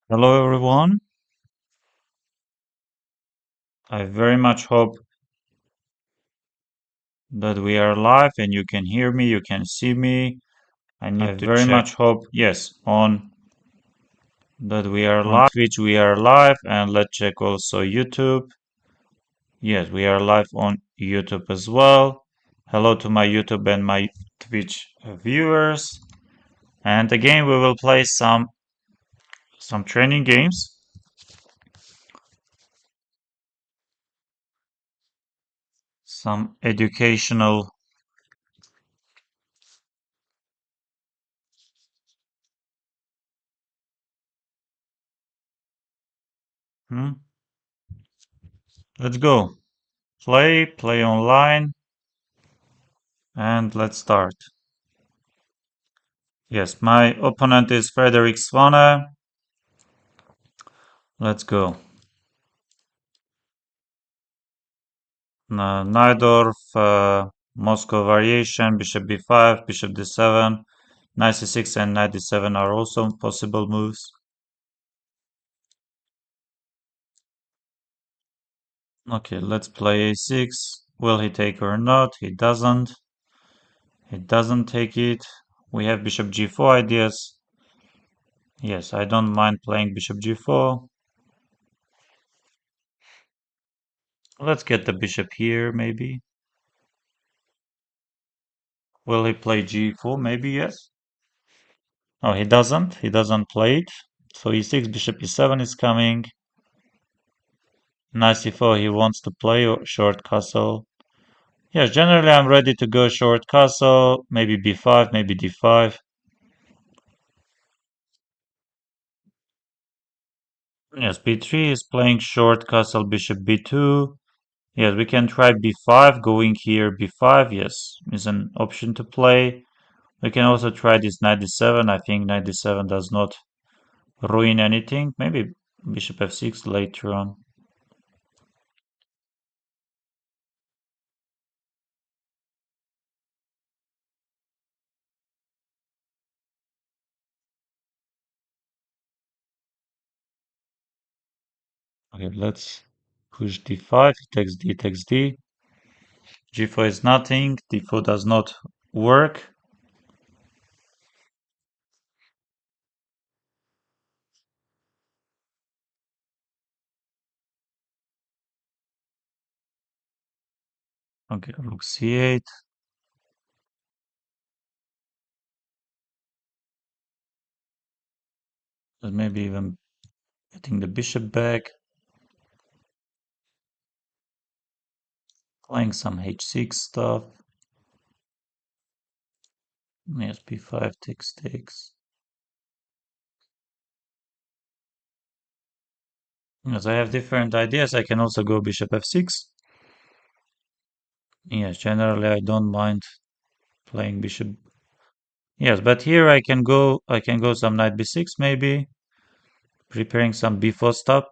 Hello everyone. I very much hope that we are live and you can hear me, you can see me. I very much hope, yes, on that we are live. Twitch we are live, and let's check also YouTube. Yes, we are live on YouTube as well. Hello to my YouTube and my Twitch viewers. And again we will play some training games. Some educational. Hmm? Let's go. Play online, and let's start. Yes, my opponent is Frederick Svane. Let's go. Najdorf, Moscow variation, bishop b5, bishop d7, knight c6 and knight d7 are also possible moves. Okay, let's play a6. Will he take or not? He doesn't. He doesn't take it. We have bishop g4 ideas. Yes, I don't mind playing bishop g4. Let's get the bishop here, maybe. Will he play g4? Maybe, yes. Oh, he doesn't. He doesn't play it. So e6, bishop e7 is coming. Knight c4, he wants to play short castle. Yes, generally I'm ready to go short castle. Maybe b5, maybe d5. Yes, b3 is playing short castle, bishop b2. Yes, we can try b5, going here b5, yes, is an option to play. We can also try this knight d7. I think knight d7 does not ruin anything. Maybe bishop f6 later on. Okay, let's push d5, takes d, takes d. g4 is nothing, d4 does not work. Okay, rook c8. And maybe even getting the bishop back. Playing some h6 stuff. Yes, b5 takes. Yes, I have different ideas. I can also go bishop f6. Yes, generally I don't mind playing bishop. Yes, but here I can go some knight b6 maybe. Preparing some b4 stuff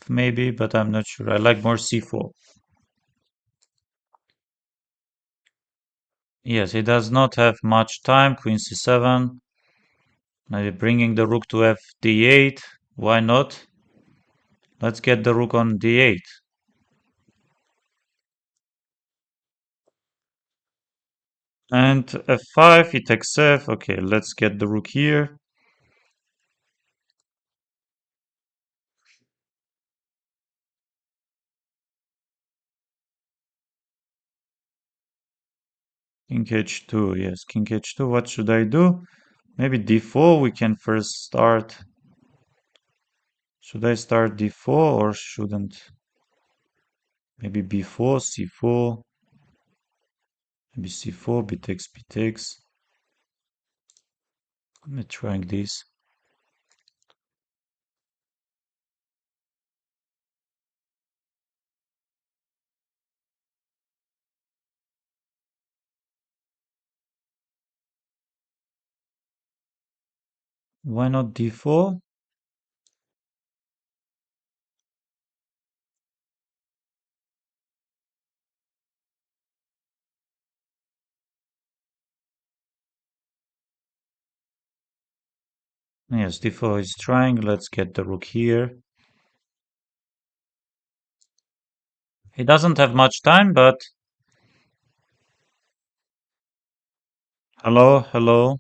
maybe, but I'm not sure. I like more c4. Yes, he does not have much time. Queen c7. Maybe bringing the rook to f d8. Why not? Let's get the rook on d8. And f5, he takes f. Okay, let's get the rook here. King h2, yes, king h2. What should I do? Maybe d4 we can first start. Should I start d4 or shouldn't? Maybe b4, c4. Maybe c4, b takes, b takes. I'm trying this. Why not d4? Yes, d4 is trying. Let's get the rook here. He doesn't have much time, but hello, hello.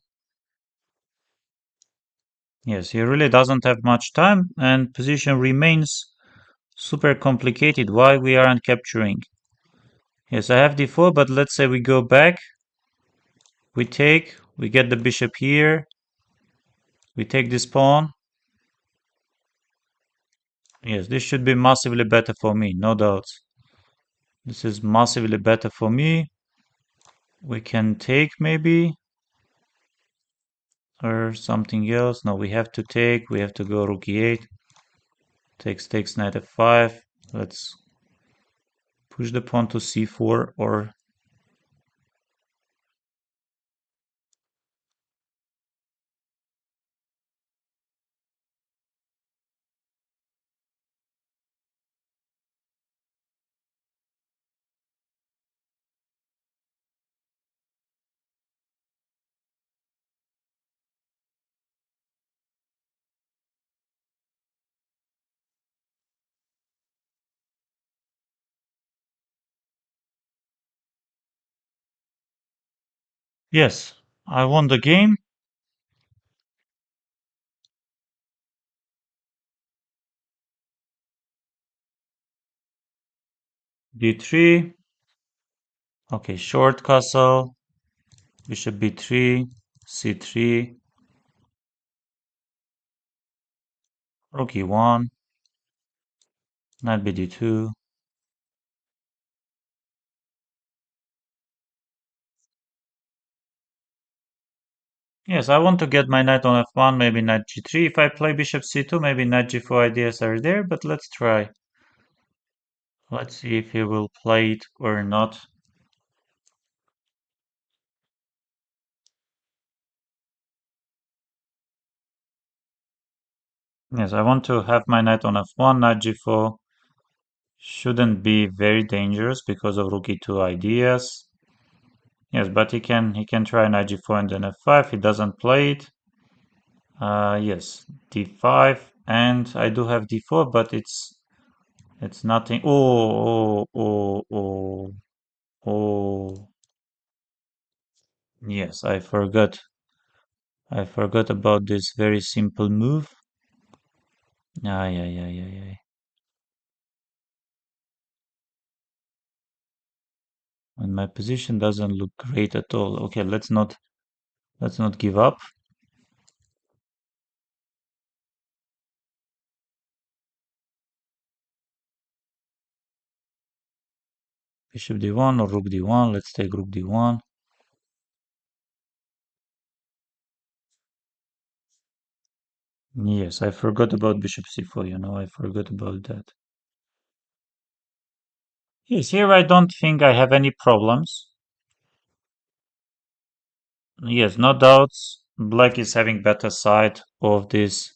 Yes, he really doesn't have much time, and position remains super complicated. Why we aren't capturing? Yes, I have d4, but let's say we go back. We take, we get the bishop here. We take this pawn. Yes, this should be massively better for me, no doubts. This is massively better for me. We can take maybe, or something else. No, we have to take. We have to go rook e8. Takes knight f5. Let's push the pawn to c4 or yes, I won the game. d3. Okay, short castle. Bishop b3, c3, rook e1, knight bd2. Yes, I want to get my knight on f1, maybe knight g3. If I play bishop c2, maybe knight g4 ideas are there, but let's try. Let's see if he will play it or not. Yes, I want to have my knight on f1, knight g4. Shouldn't be very dangerous because of rook e2 ideas. Yes, but he can try knight g4 and then f5. He doesn't play it. Yes, d5, and I do have d4, but it's nothing. Oh, oh, oh, oh, oh. Yes, I forgot. I forgot about this very simple move. Ay, ay, ay, ay, ay. And my position doesn't look great at all. Okay, let's not give up. Bishop d1 or rook d1. Let's take rook d1. Yes, I forgot about bishop c4, I forgot about that. Yes, here I don't think I have any problems. Yes, no doubts. Black is having better side of this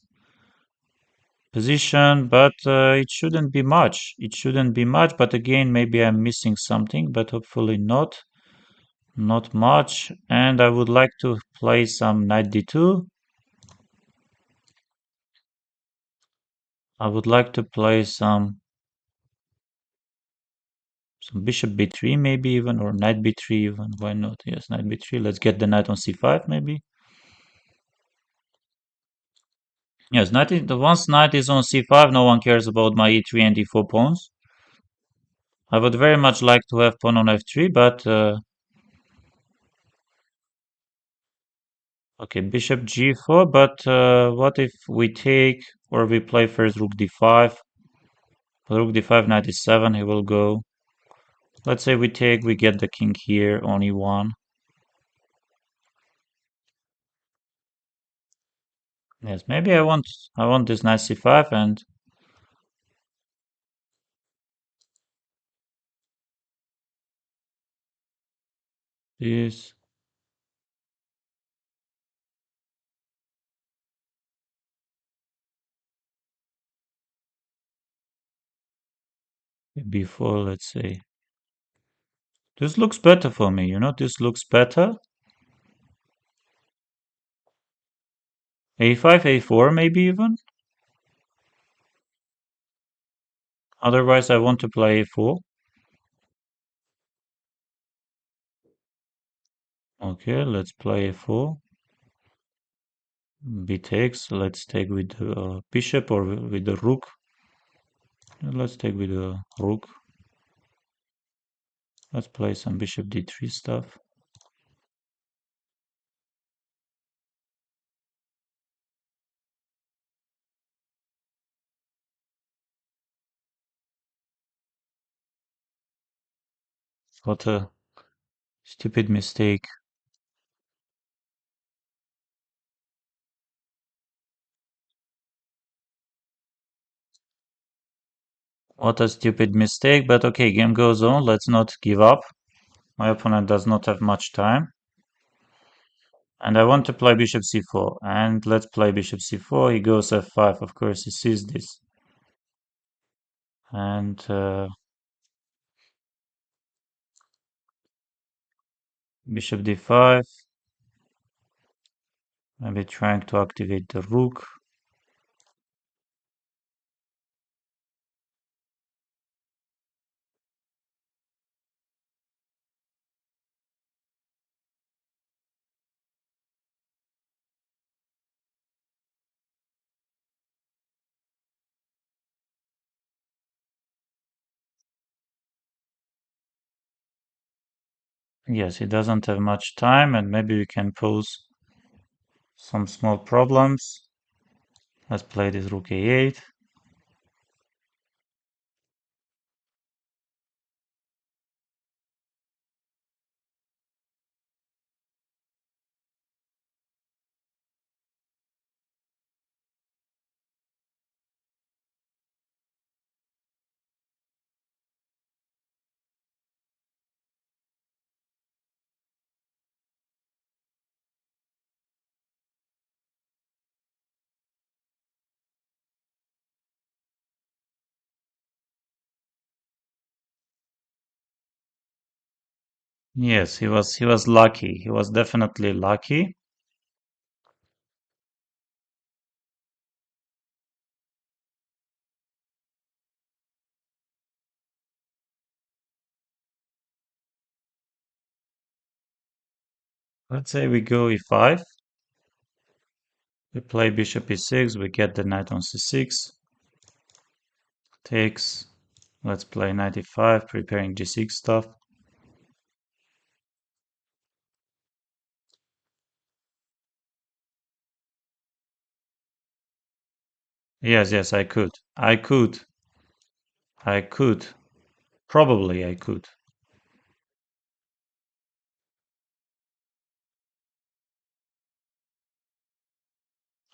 position, but it shouldn't be much. It shouldn't be much, but again, maybe I'm missing something, but hopefully not. Not much. And I would like to play some knight d2. I would like to play some bishop b3 maybe even, or knight b3 even. Why not? Yes, knight b3. Let's get the knight on c5 maybe. Yes, once knight is on c5, no one cares about my e3 and d4 pawns. I would very much like to have pawn on f3, but okay, bishop g4. But what if we take or we play first rook d5? Rook d5, knight e7. He will go. Let's say we take, we get the king here on e1. Yes, maybe I want this knight c5 and this b4. Let's say this looks better for me. This looks better. a5, a4 maybe even. Otherwise, I want to play a4. Okay, let's play a4. B takes. Let's take with the bishop or with the rook. Let's take with the rook. Let's play some bishop d3 stuff. What a stupid mistake. What a stupid mistake, but okay, game goes on. Let's not give up. My opponent does not have much time. And I want to play bishop c4. And let's play bishop c4. He goes f5. Of course, he sees this. And bishop d5. Maybe trying to activate the rook. Yes, he doesn't have much time, and maybe we can pose some small problems. Let's play this rook a8. Yes, he was lucky. He was definitely lucky. Let's say we go e5. We play bishop e6. We get the knight on c6. Takes. Let's play knight e5, preparing g6 stuff. Yes, yes, I could. I could. I could. Probably I could.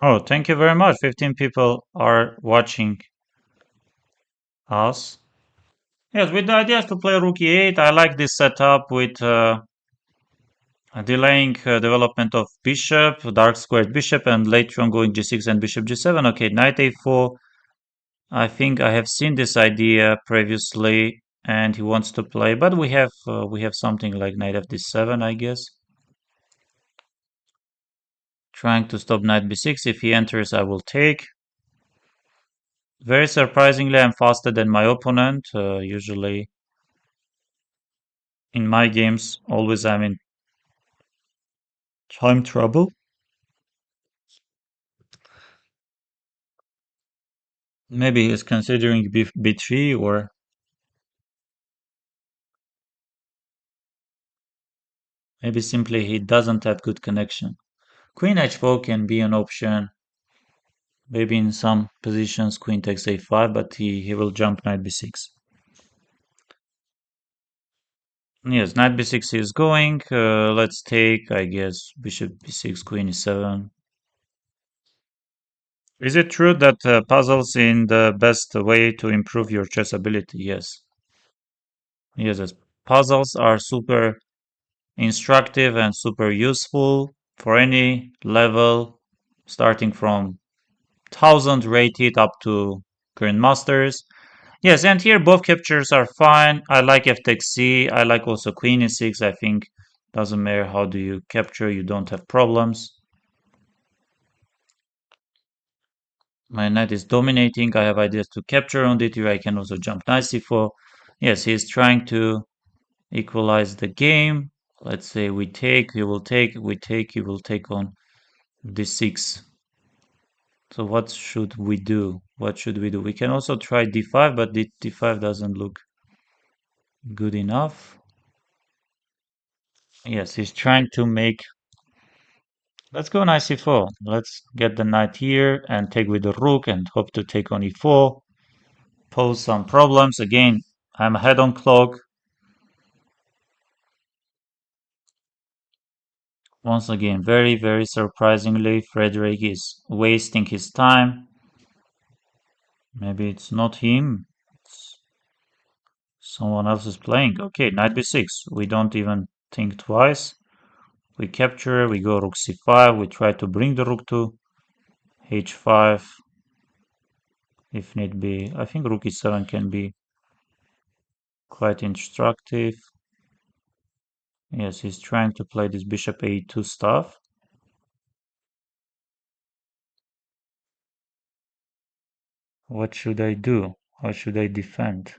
Oh, thank you very much. 15 people are watching us. Yes, with the idea to play rook e8, I like this setup with delaying development of bishop, dark squared bishop, and later on going g6 and bishop g7. Okay, knight a4. I think I have seen this idea previously, and he wants to play, but we have something like knight f d7, I guess. Trying to stop knight b6. If he enters, I will take. Very surprisingly, I'm faster than my opponent. Usually in my games, always I'm in time trouble. Maybe he's considering b3, or maybe simply he doesn't have good connection. Queen h4 can be an option. Maybe in some positions queen takes a5, but he will jump knight b6. Yes, knight b6 is going. Let's take, I guess, bishop b6, queen e7. Is it true that puzzles in the best way to improve your chess ability? Yes. Yes, yes. Puzzles are super instructive and super useful for any level, starting from 1000 rated up to grandmasters. Yes, and here both captures are fine. I like f takes c. I like also queen e6. I think doesn't matter how do you capture, you don't have problems. My knight is dominating. I have ideas to capture on d3. I can also jump knight c4. Yes, he's trying to equalize the game. Let's say we take, he will take, we take, he will take on d6. So what should we do? What should we do? We can also try d5, but d5 doesn't look good enough. Yes, he's trying to make. Let's go knight c4. Let's get the knight here and take with the rook and hope to take on e4. Pose some problems. Again, I'm ahead on clock. Once again, very, very surprisingly, Frederick is wasting his time. Maybe it's not him. It's someone else is playing. Okay, knight b6. We don't even think twice. We capture, we go rook c5. We try to bring the rook to h5 if need be. I think rook e7 can be quite instructive. Yes, he's trying to play this bishop a2 stuff. What should I do? How should I defend?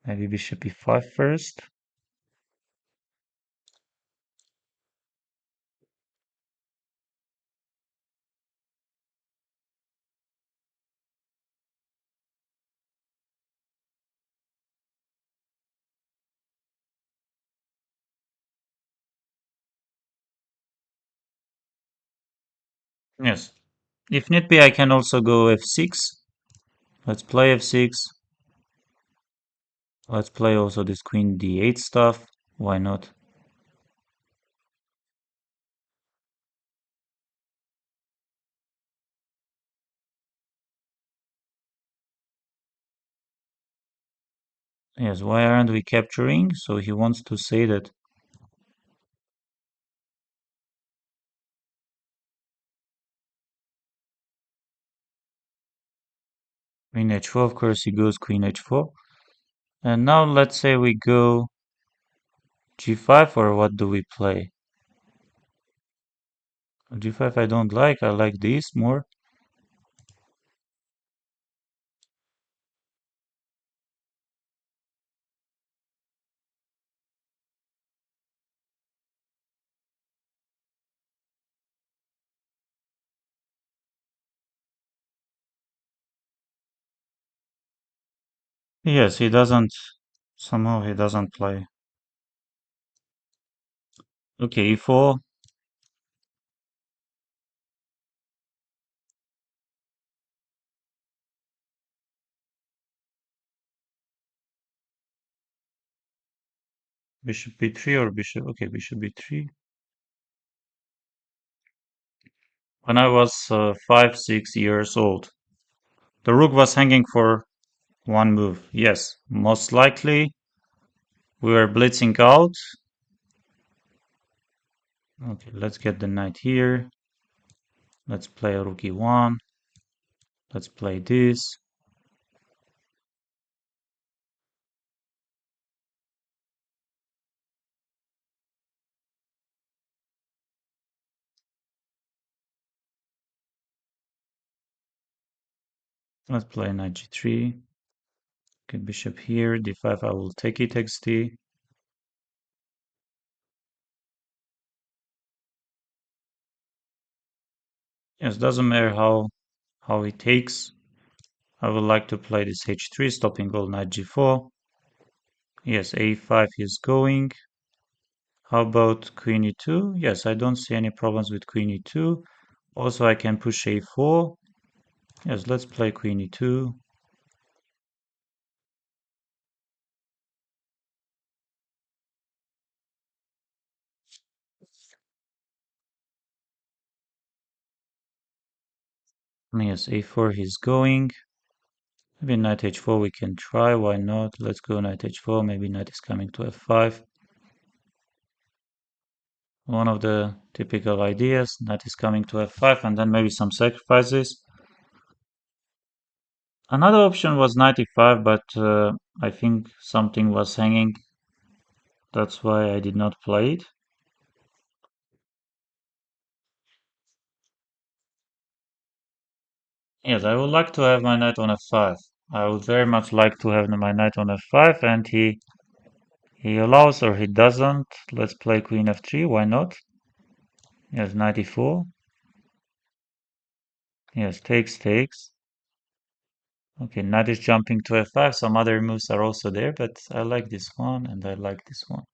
Maybe bishop e5 first. Yes. If need be, I can also go f6. Let's play f6. Let's play also this queen d8 stuff. Why not? Yes, why aren't we capturing? So he wants to say that. Queen h4, of course he goes queen h4. And now let's say we go g5, or what do we play? G5 I don't like, I like this more. Yes, he doesn't, somehow he doesn't play. Okay, e4. Bishop b3 or bishop, okay, bishop b3. When I was 5, 6 years old, the rook was hanging for one move. Yes, most likely we were blitzing out. Okay, let's get the knight here. Let's play rook e1. Let's play this. Let's play knight g3. Okay, bishop here, d5, I will take it xd. Yes, doesn't matter how he takes. I would like to play this h3, stopping all knight g4. Yes, a5 is going. How about queen e2? Yes, I don't see any problems with queen e2. Also, I can push a4. Yes, let's play queen e2. Yes, a4 he's going. Maybe knight h4 we can try, why not? Let's go knight h4, maybe knight is coming to f5. One of the typical ideas, knight is coming to f5 and then maybe some sacrifices. Another option was knight e5, but I think something was hanging. That's why I did not play it. Yes, I would like to have my knight on f5. I would very much like to have my knight on f5, and he allows or he doesn't. Let's play queen f3. Why not? Yes, knight e4. Yes, takes. Okay, knight is jumping to f5. Some other moves are also there, but I like this one and I like this one.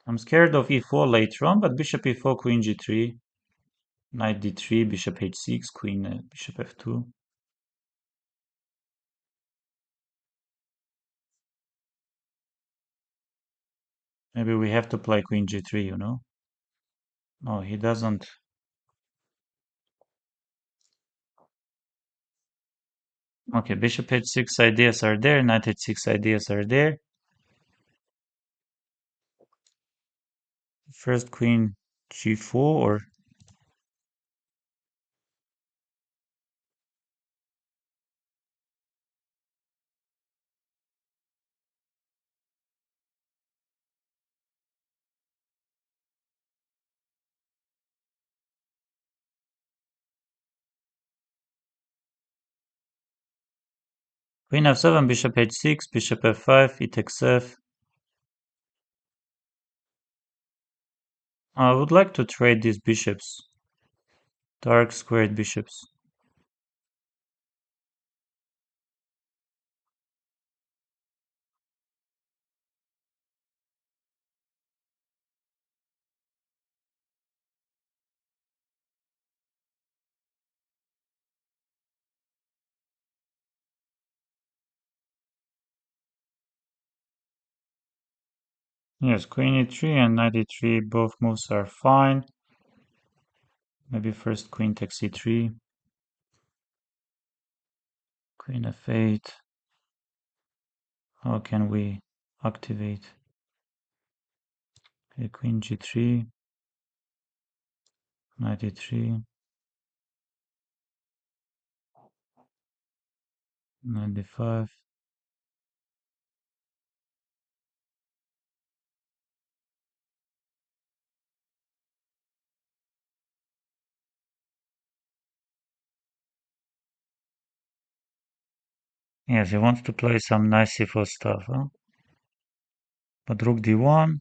I'm scared of e4 later on, but bishop e4, queen g3, knight d3, bishop h6, queen, bishop f2. Maybe we have to play queen g3, you know? No, he doesn't. Okay, bishop h6 ideas are there, knight h6 ideas are there. First queen g4 or queen f7, bishop h6, bishop f5, e takes f. I would like to trade these bishops, dark squared bishops. Yes, queen e3 and knight e3, both moves are fine. Maybe first queen takes e3, queen f8. How can we activate? Okay, queen g3, knight e3, knight d5. Yes, he wants to play some nice c4 stuff, huh? But rook d1.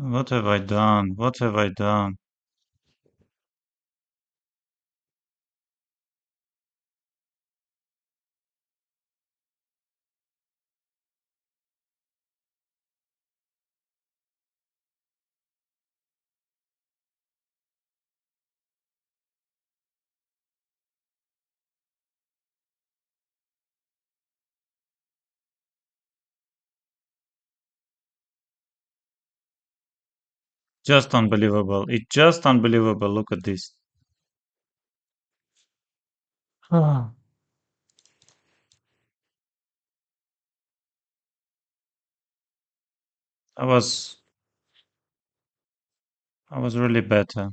What have I done? What have I done? Just unbelievable. It's just unbelievable. Look at this. Ah. I was I was really better.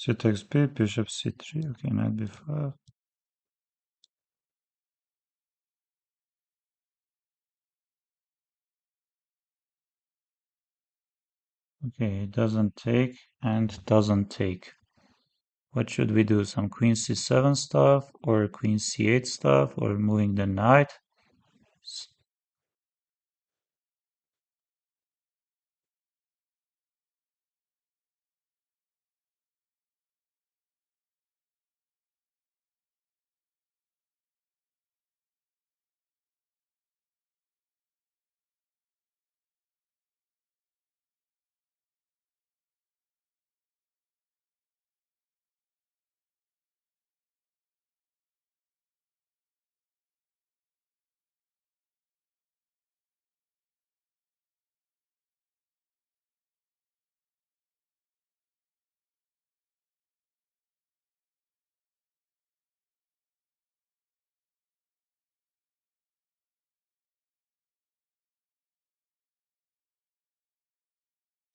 C takes b, bishop c3. Okay, knight b5. Okay, it doesn't take and doesn't take. What should we do? Some queen c7 stuff or queen c8 stuff or moving the knight?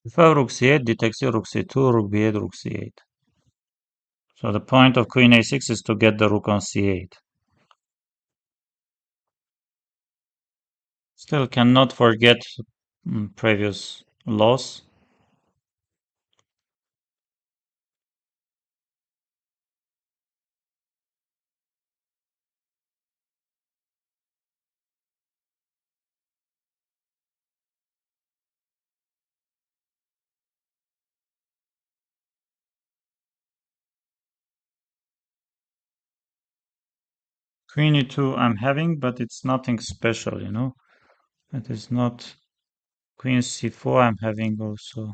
Before rook c8, d takes rook c2, rook b8, rook c8. So the point of queen a6 is to get the rook on c8. Still cannot forget previous loss. Queen e2 I'm having, but it's nothing special, you know. It is not. Queen c4 I'm having also.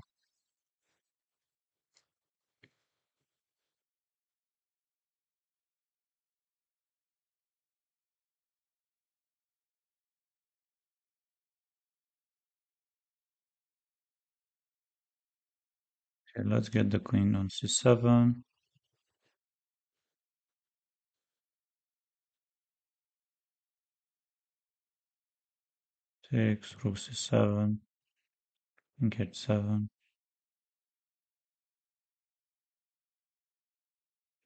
Okay, let's get the queen on c7. Takes rook c7. Get 7.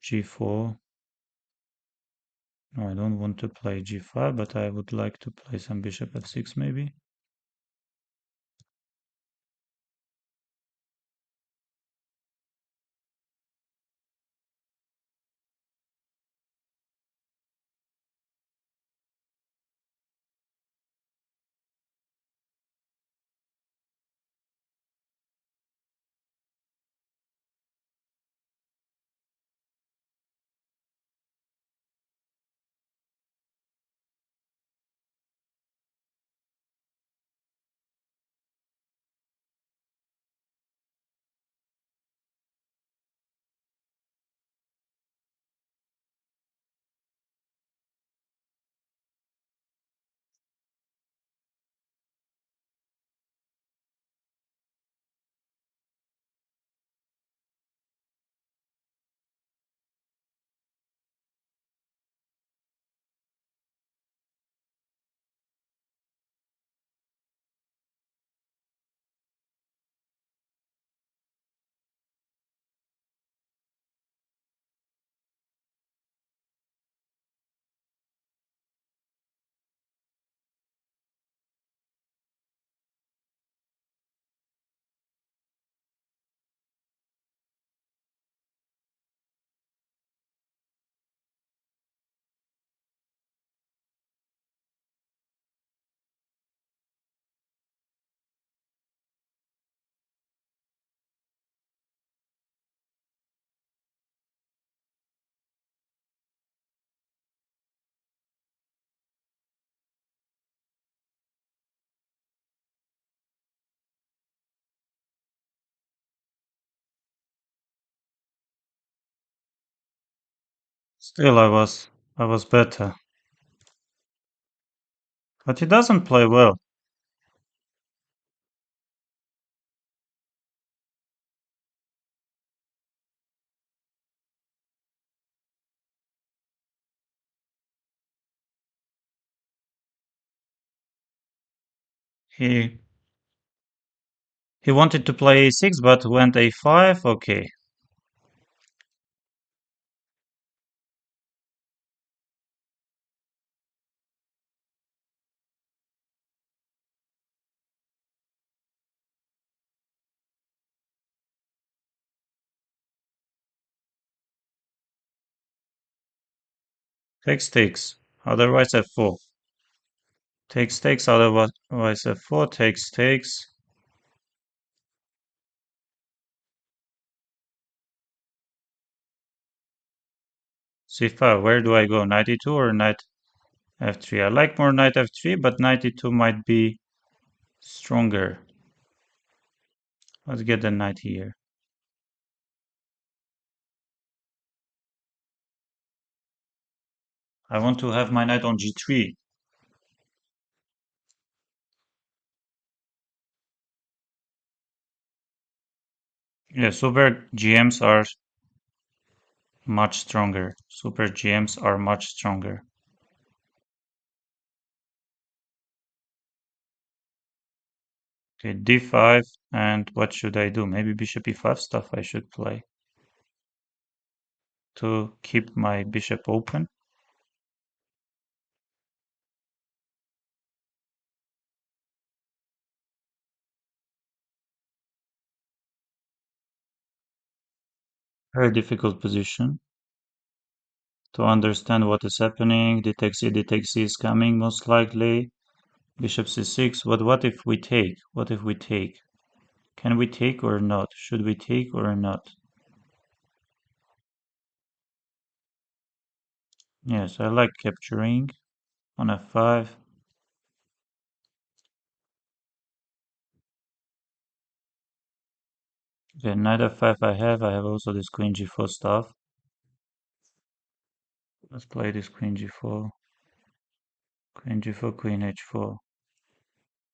g4. No, I don't want to play g5, but I would like to play some bishop f6 maybe. Still I was better. But he doesn't play well. He he wanted to play a6 but went a5. Okay. Takes, otherwise f4. Takes, otherwise f4, takes. C5, where do I go? Knight e2 or knight f3? I like more knight f3, but knight e2 might be stronger. Let's get the knight here. I want to have my knight on g3. Yeah, super GMs are much stronger. Super GMs are much stronger. Okay, d5, and what should I do? Maybe bishop e5 stuff I should play to keep my bishop open. Very difficult position to understand what is happening. D takes C is coming most likely. Bishop c6. What if we take? What if we take? Can we take or not? Should we take or not? Yes, I like capturing on f5. Okay, knight f5 I have. I have also this queen g4 stuff. Let's play this queen g4. Queen g4, queen h4.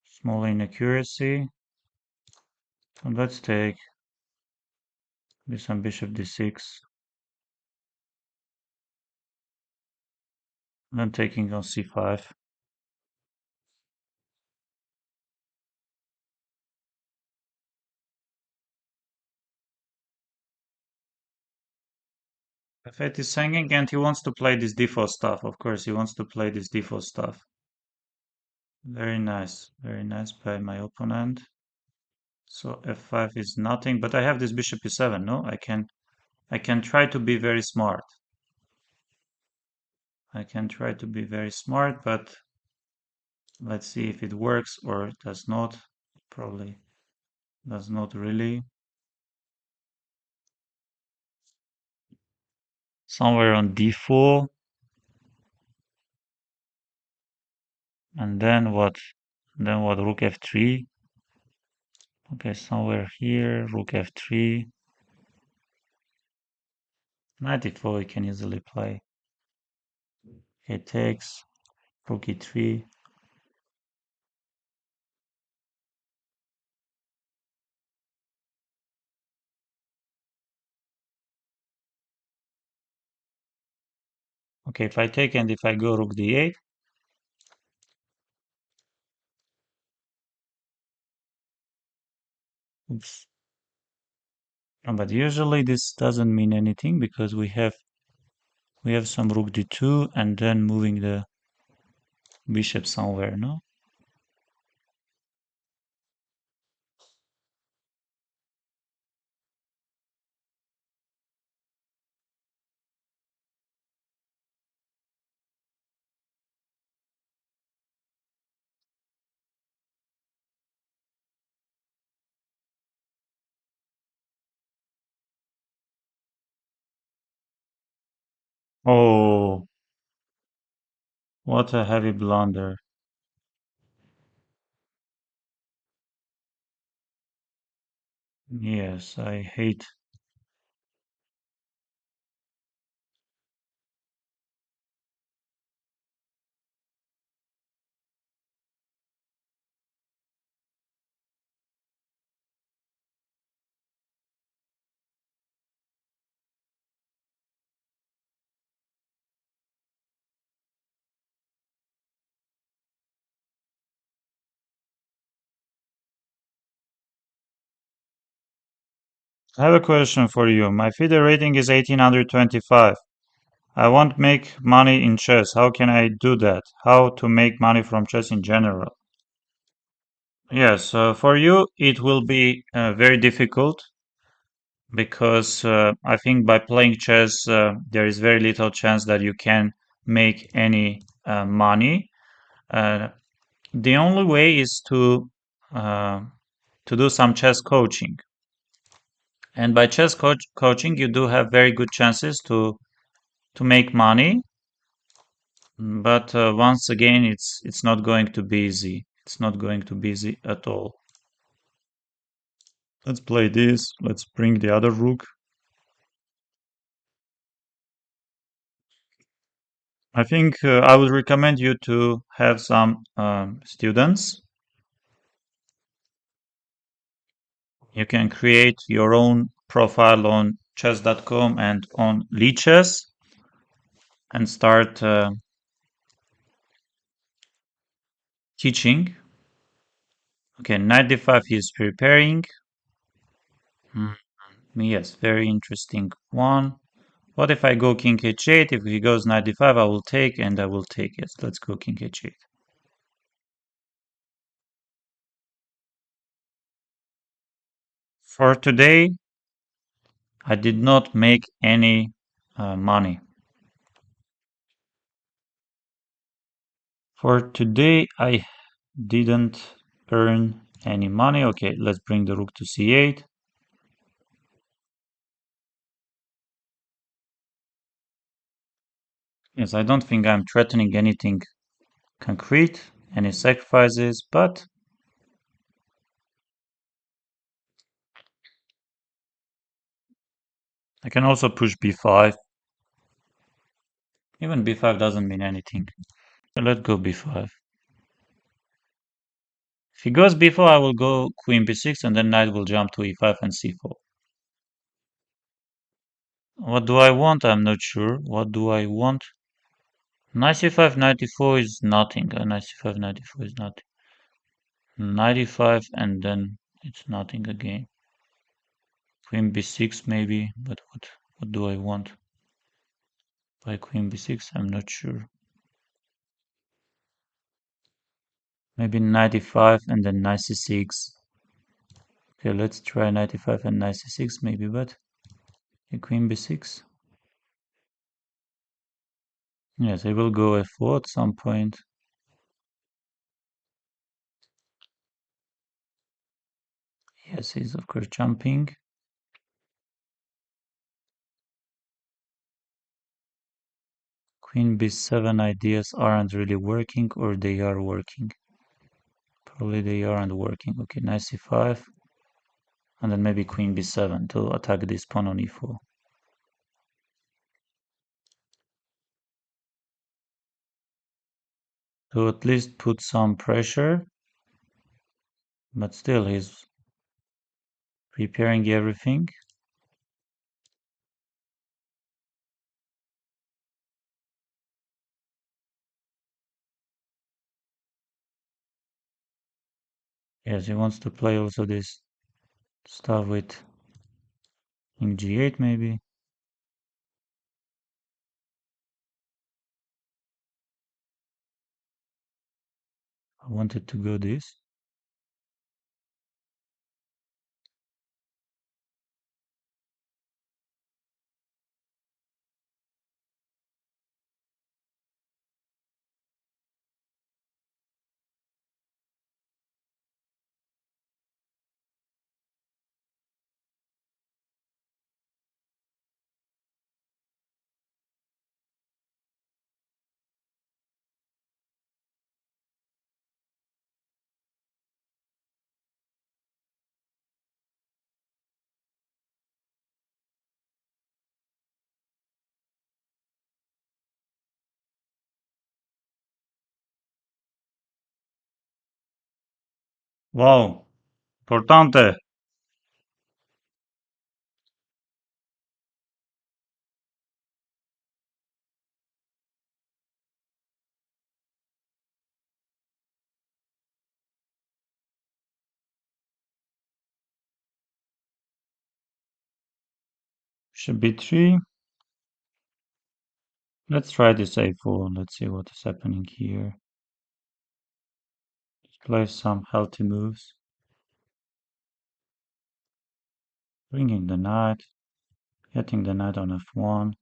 Small inaccuracy. And let's take with some bishop d6. Then taking on c5. f8 is hanging and he wants to play this d4 stuff. Of course, he wants to play this d4 stuff. Very nice by my opponent. So f5 is nothing, but I have this bishop e7, no? I can try to be very smart. I can try to be very smart, but let's see if it works or it does not. Probably does not really. Somewhere on d4. And then what? Then what? Rook f3. Okay, somewhere here, rook f3. Knight e4 we can easily play. Okay, takes, rook e3. Okay, if I take and if I go rook d8, oops. But usually this doesn't mean anything because we have some rook d2 and then moving the bishop somewhere, no? Oh, what a heavy blunder. Yes, I hate. I have a question for you. My FIDE rating is 1825. I want to make money in chess. How can I do that? How to make money from chess in general? Yes, for you it will be very difficult because I think by playing chess there is very little chance that you can make any money. Uh, the only way is uh, to do some chess coaching. And by coaching, you do have very good chances to make money. But once again, it's not going to be easy. It's not going to be easy at all. Let's play this. Let's bring the other rook. I think I would recommend you to have some students. You can create your own profile on chess.com and on Lichess and start teaching. Okay, knight d5 is preparing. Hmm, yes, very interesting one. What if I go king h8? If he goes knight d5, I will take and I will take. Yes, let's go king h8. For today, I did not make any money. For today, I didn't earn any money. Okay, let's bring the rook to c8. Yes, I don't think I'm threatening anything concrete, any sacrifices, but I can also push b5. Even b5 doesn't mean anything. So let's go b5. If he goes b4, I will go queen b6 and then knight will jump to e5 and c4. What do I want? I'm not sure. What do I want? Knight c5, knight e4 is nothing. Knight c5, knight e4 is nothing. Knight e5 and then it's nothing again. Queen b6 maybe, but what do I want? By queen b6, I'm not sure. Maybe knight e5 and then knight c6. Okay, let's try knight e5 and knight c6 maybe, but queen b6. Yes, I will go f4 at some point. Yes, he's of course jumping. Queen b7 ideas aren't really working, or they are working. Probably they aren't working. Okay, knight c5. And then maybe queen b7 to attack this pawn on e4. To at least put some pressure. But still, he's preparing everything. Yes, he wants to play also this stuff with king g8 maybe. I wanted to go this. Wow, importante. Should be 3. Let's try this a4. Let's see what is happening here. Play some healthy moves. Bringing the knight. Getting the knight on f1.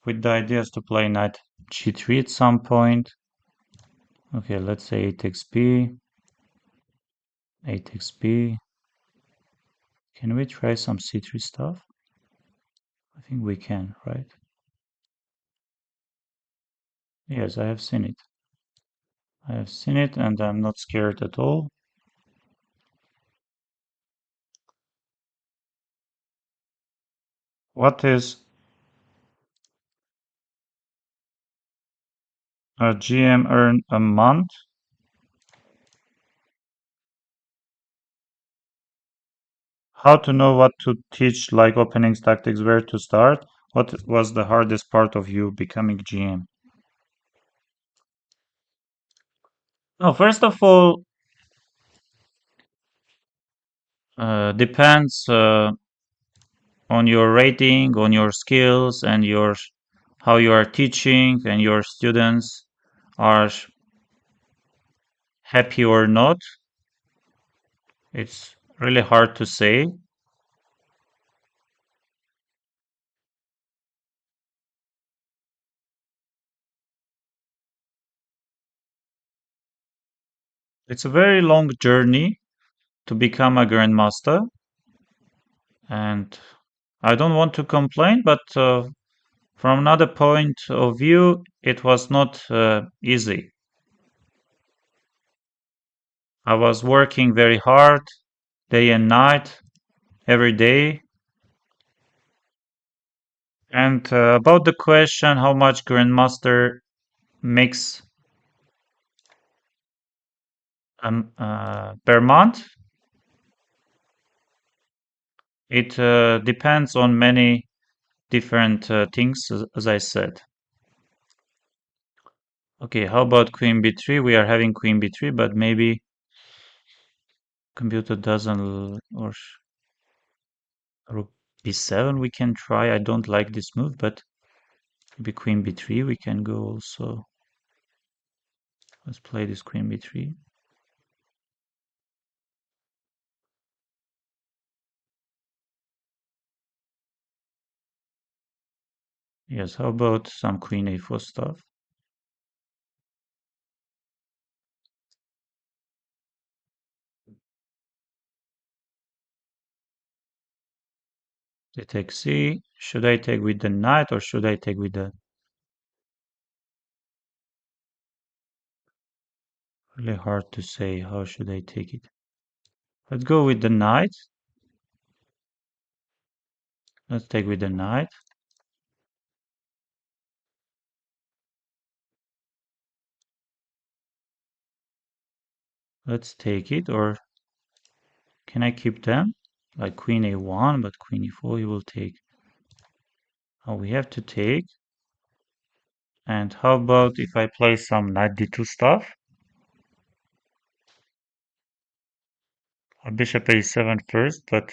with the ideas to play knight g3 at some point. Okay, let's say 8 xp, 8 xp. Can we try some c3 stuff? I think we can, right? Yes, I have seen it. I have seen it and I'm not scared at all. What is a GM earn a month? How to know what to teach, like openings, tactics, where to start? What was the hardest part of you becoming GM? Oh, first of all, depends on your rating, on your skills, and your how you are teaching, and your students are happy or not. It's really hard to say. It's a very long journey to become a grandmaster, and I don't want to complain, but from another point of view, it was not easy. I was working very hard, day and night, every day. And about the question how much grandmaster makes per month, it depends on many different things, as I said. Okay, how about queen b3? We are having queen b3, but maybe computer doesn't, or rook b7 we can try. I don't like this move, but maybe queen b3 we can go also. Let's play this queen b3. Yes, how about some queen a4 stuff? They take c. Should I take with the knight or should I take with the... Really hard to say. How should I take it? Let's go with the knight. Let's take with the knight. Let's take it, or can I keep them? Like queen a1, but queen e4 he will take. Oh, we have to take. And how about if I play some knight d2 stuff? Bishop a7 first, but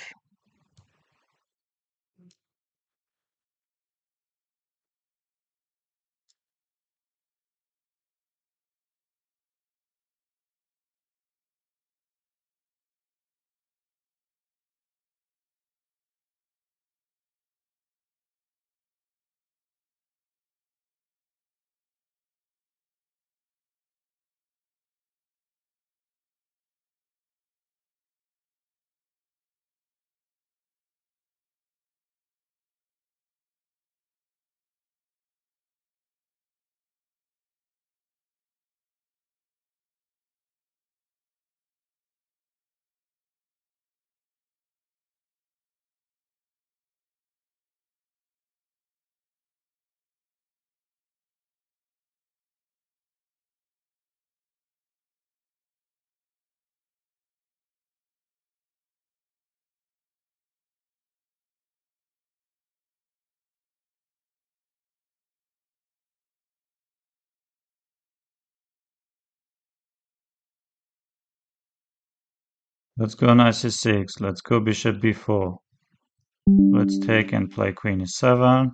let's go knight c6. Let's go bishop b4. Let's take and play queen e7.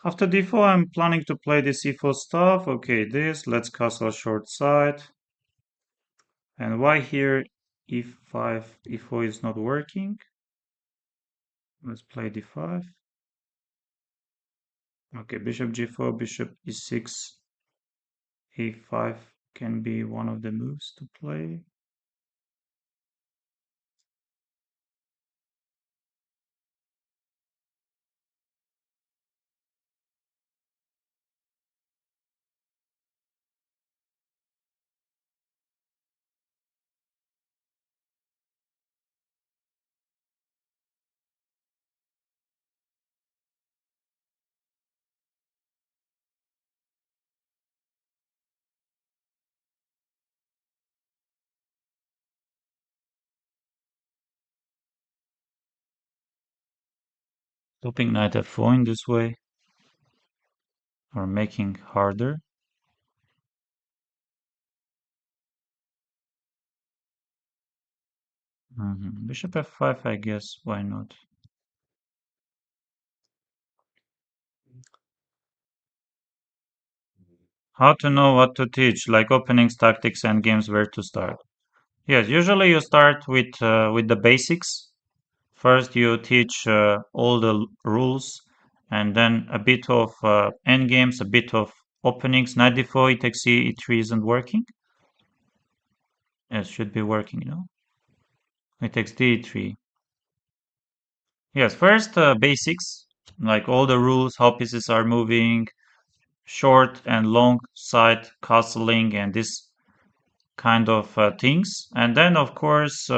After d4, I'm planning to play this e4 stuff. Okay, this. Let's castle short side. And why here e5, e4 is not working? Let's play d5. Okay, bishop g4, bishop e6, a5 can be one of the moves to play. Stopping knight f4 in this way, or making harder. Bishop f5, I guess, why not? How to know what to teach, like openings, tactics, and games where to start. Yes, usually you start with the basics. First, you teach all the rules, and then a bit of end games, a bit of openings. Knight d4, e takes c, e3 isn't working. Yes, should be working, E takes d, e3. Yes, first basics, like all the rules, how pieces are moving, short and long side castling, and this kind of things. And then, of course,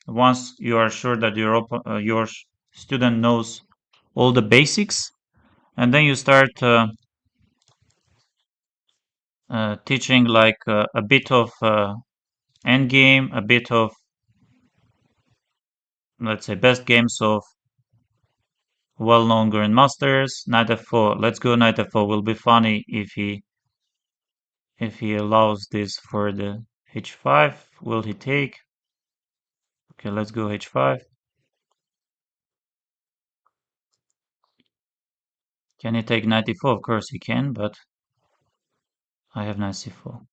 once you are sure that your student knows all the basics, and then you start teaching like a bit of end game, a bit of, let's say, best games of well-known grandmasters. Knight f4. Let's go knight f4. Will be funny if he allows this for the h5. Will he take? Okay, let's go h5. Can he take knight e4? Of course he can, but I have knight c4.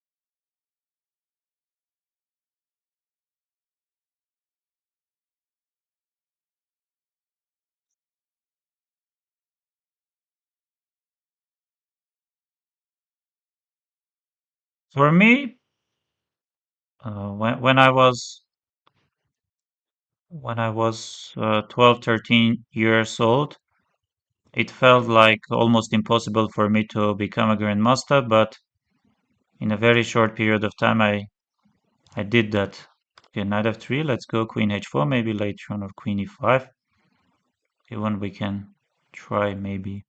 For me, when I was 12, 13 years old, it felt like almost impossible for me to become a grandmaster, but in a very short period of time, I did that. Okay, knight f3. Let's go queen h4. Maybe later on, or queen e5. Even we can try maybe.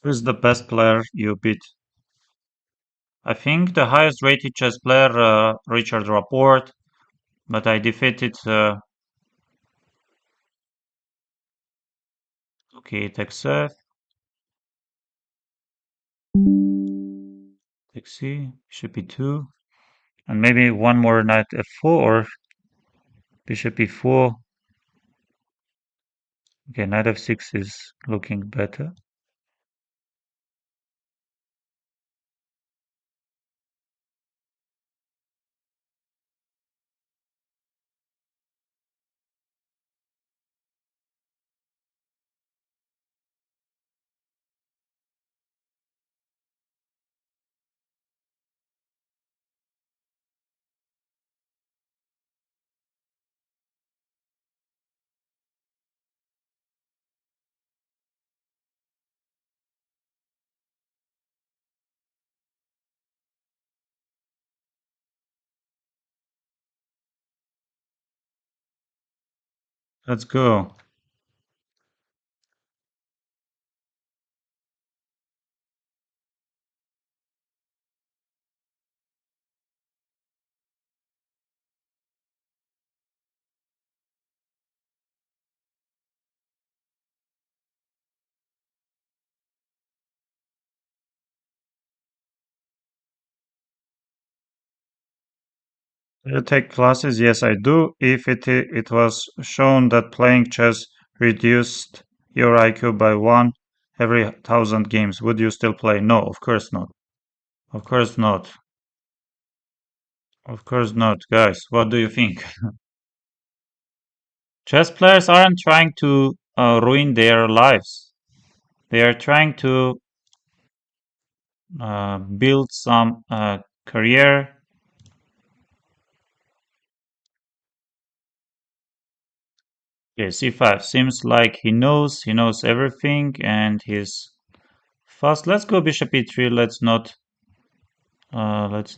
Who's the best player you beat? I think the highest rated chess player, Richard Rapport, but I defeated. Okay, takes f, takes c, bishop e2, and maybe one more knight f4 or bishop e4. Okay, knight f6 is looking better. Let's go. Do you take classes? Yes, I do. If it was shown that playing chess reduced your IQ by one every 1,000 games, would you still play? No, of course not. Of course not. Of course not, guys. What do you think? Chess players aren't trying to ruin their lives. They are trying to build some career. Okay, c5 seems like he knows everything, and he's fast. Let's go bishop e3. Let's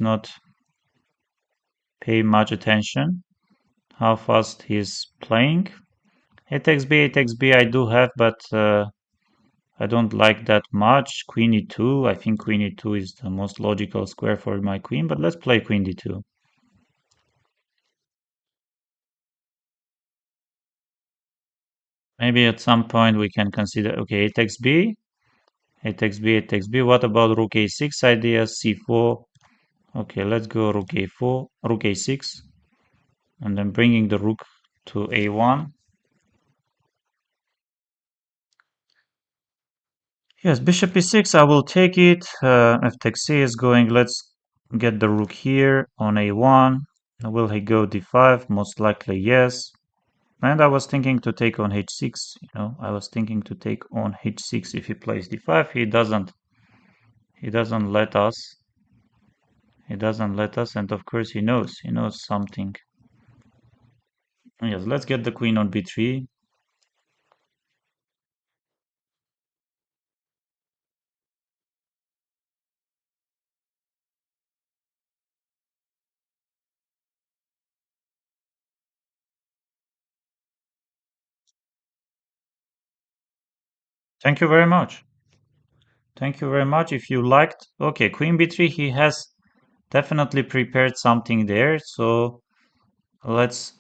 not pay much attention how fast he's playing. A takes b, a takes b. I do have, but I don't like that much. Queen e2. I think queen e2 is the most logical square for my queen, but let's play queen d2. Maybe at some point we can consider, okay, a takes b, a takes b, a takes b. What about rook a6 idea? c4. Okay, let's go rook a4, rook a6, and then bringing the rook to a1. Yes, bishop e6, I will take it. F takes c is going. Let's get the rook here on a1. Will he go d5? Most likely yes. And I was thinking to take on h6, I was thinking to take on h6 if he plays d5. He doesn't let us. He doesn't let us, and of course he knows something. Yes, let's get the queen on b3. Thank you very much. Thank you very much. If you liked, okay, queen b3, he has definitely prepared something there. So let's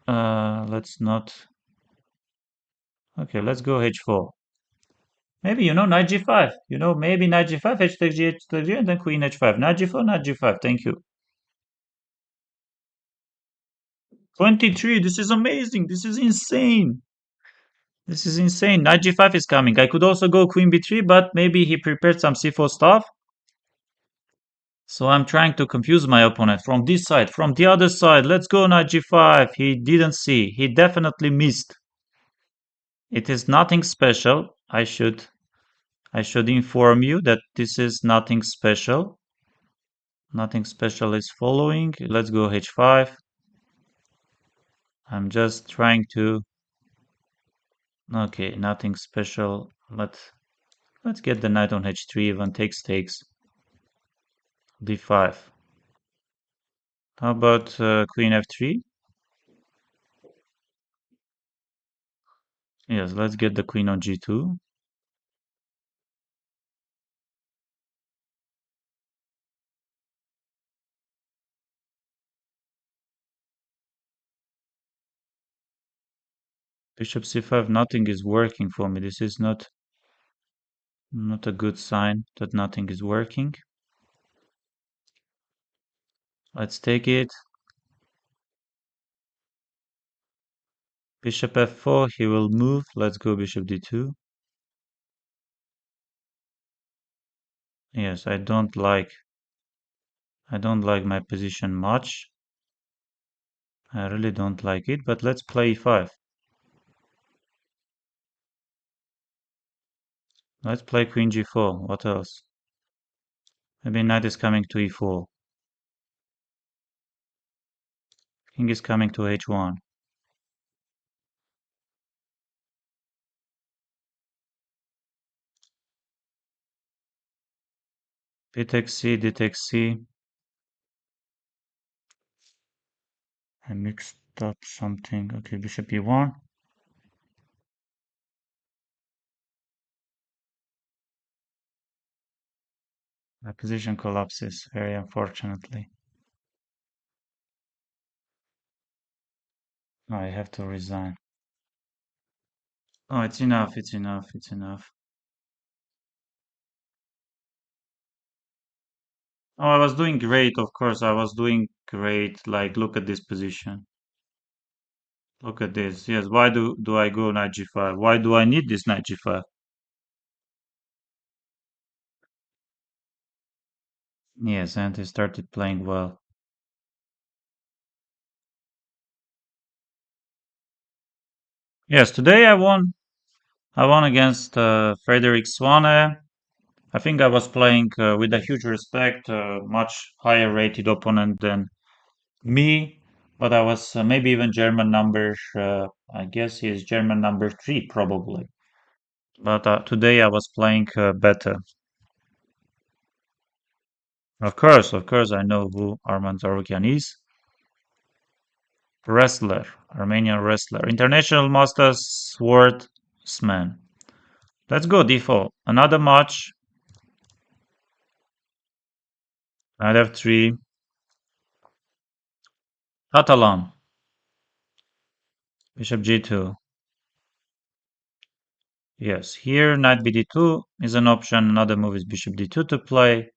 not. Okay, let's go h4. Maybe knight g5. Maybe knight g5, h takes g, h takes g, and then queen h5. Knight g4, knight g5. Thank you. 23. This is amazing. This is insane. This is insane. Knight g5 is coming. I could also go queen b3, but maybe he prepared some c4 stuff. So I'm trying to confuse my opponent from this side, from the other side. Let's go knight g5. He didn't see. He definitely missed. It is nothing special. I should inform you that this is nothing special. Nothing special is following. Let's go h5. I'm just trying to. Okay, nothing special. Let's get the knight on h3. Even takes d5. How about queen f3? Yes, let's get the queen on g2. Bishop c5, nothing is working for me. This is not a good sign that nothing is working. Let's take it. Bishop f4, he will move. Let's go bishop d2. Yes, I don't like my position much. I really don't like it, but let's play e5. Let's play queen g4. What else? Maybe knight is coming to e4. King is coming to h1. B takes c, d takes c. I mixed up something. Okay, bishop e1. My position collapses, very unfortunately. I have to resign. Oh, it's enough, it's enough, it's enough. Oh, I was doing great, of course, I was doing great. Like, look at this position. Look at this. Yes, why do I go knight g5? Why do I need this knight g5? Yes, and he started playing well. Yes, today I won. I won against Frederick Swane. I think I was playing with a huge respect, much higher rated opponent than me, but I was maybe even German number. I guess he is German number three, probably. But today I was playing better. Of course, I know who Arman Zarukian is. Wrestler, Armenian wrestler, international masters swordsman. Let's go, default. Another match. Knight f3. Catalan. Bishop g2. Yes, here knight bd2 is an option. Another move is bishop d2 to play.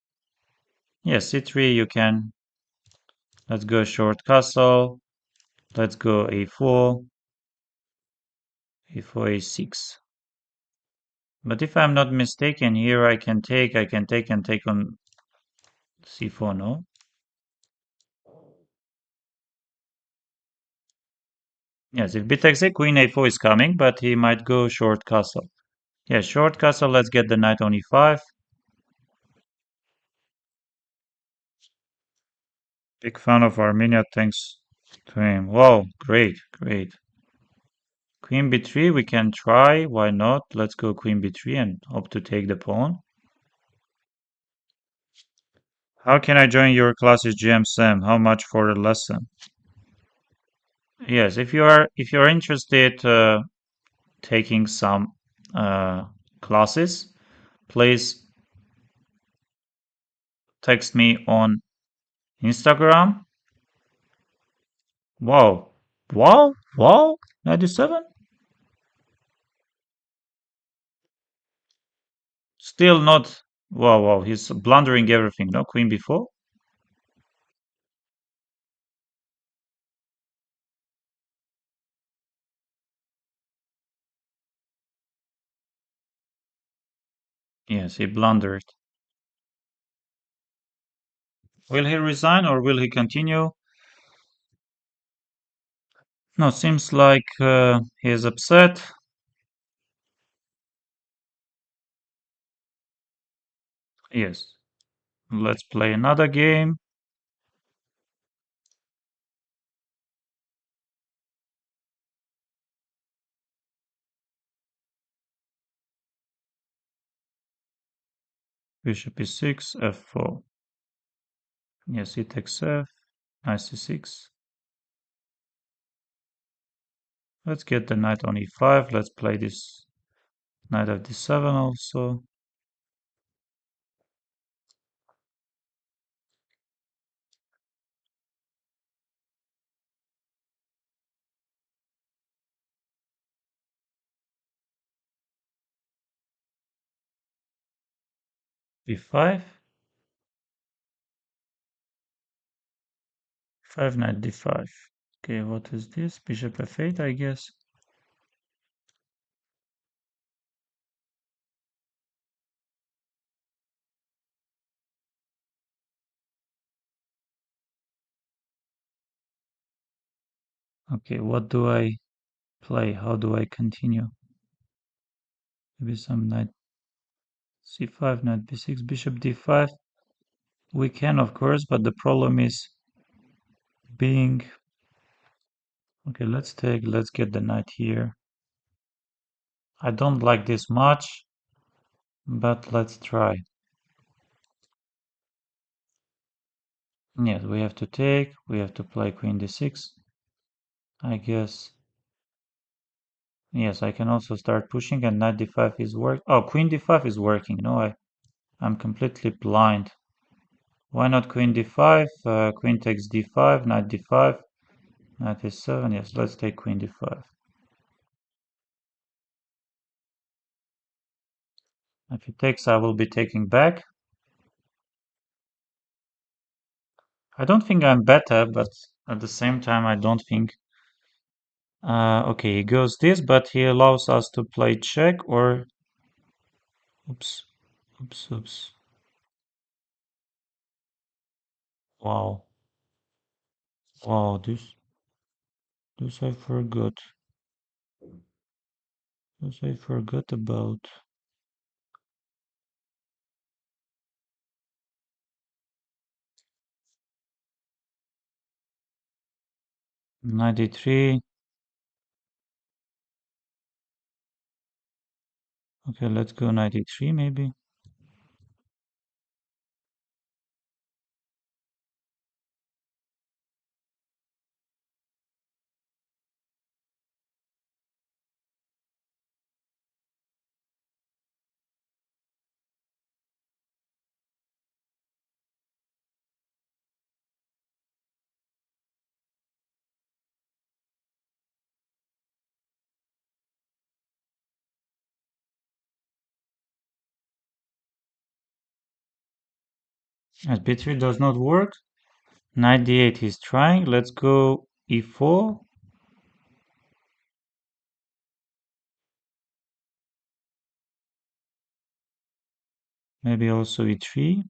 Yes, c3 you can. Let's go short castle. Let's go a4. a4, a6. But if I'm not mistaken, here I can take and take on c4, no? Yes, if bit takes a queen a4 is coming, but he might go short castle. Yeah, short castle, let's get the knight on e5. Big fan of Armenia, thanks to him. Wow, great, great. Queen b3, we can try, why not? Let's go queen b3 and hope to take the pawn. How can I join your classes, GM Sam? How much for a lesson? Yes, if you're interested taking some uh, classes, please text me on Instagram. Wow, wow, 97? Still not. Wow, he's blundering everything. No queen b4. Yes, he blundered. Will he resign or will he continue? No, seems like he is upset. Yes, let's play another game. Bishop e6, f4. Yes, he takes f, knight c6. Let's get the knight on e5. Let's play this knight of d7 also. b5. 5 knight d5. Okay, what is this? Bishop f8, I guess. Okay, what do I play? How do I continue? Maybe some knight c5, knight b6, bishop d5. We can, of course, but the problem is being... Okay, let's get the knight here. I don't like this much, but let's try. Yes, we have to take, we have to play queen d6, I guess. Yes, I can also start pushing and knight d5 is work. Oh, queen d5 is working. No, I'm completely blind. Why not queen d5? Queen takes d5, knight d5, knight e7. Yes, let's take queen d5. If he takes, I will be taking back. I don't think I'm better, but at the same time, I don't think... okay, he goes this, but he allows us to play check or... Oops, oops. Wow. Wow, this I forgot. This I forgot about. 93. Okay, let's go 93 maybe. As b3 does not work. 98 he's trying. Let's go e4. Maybe also e3.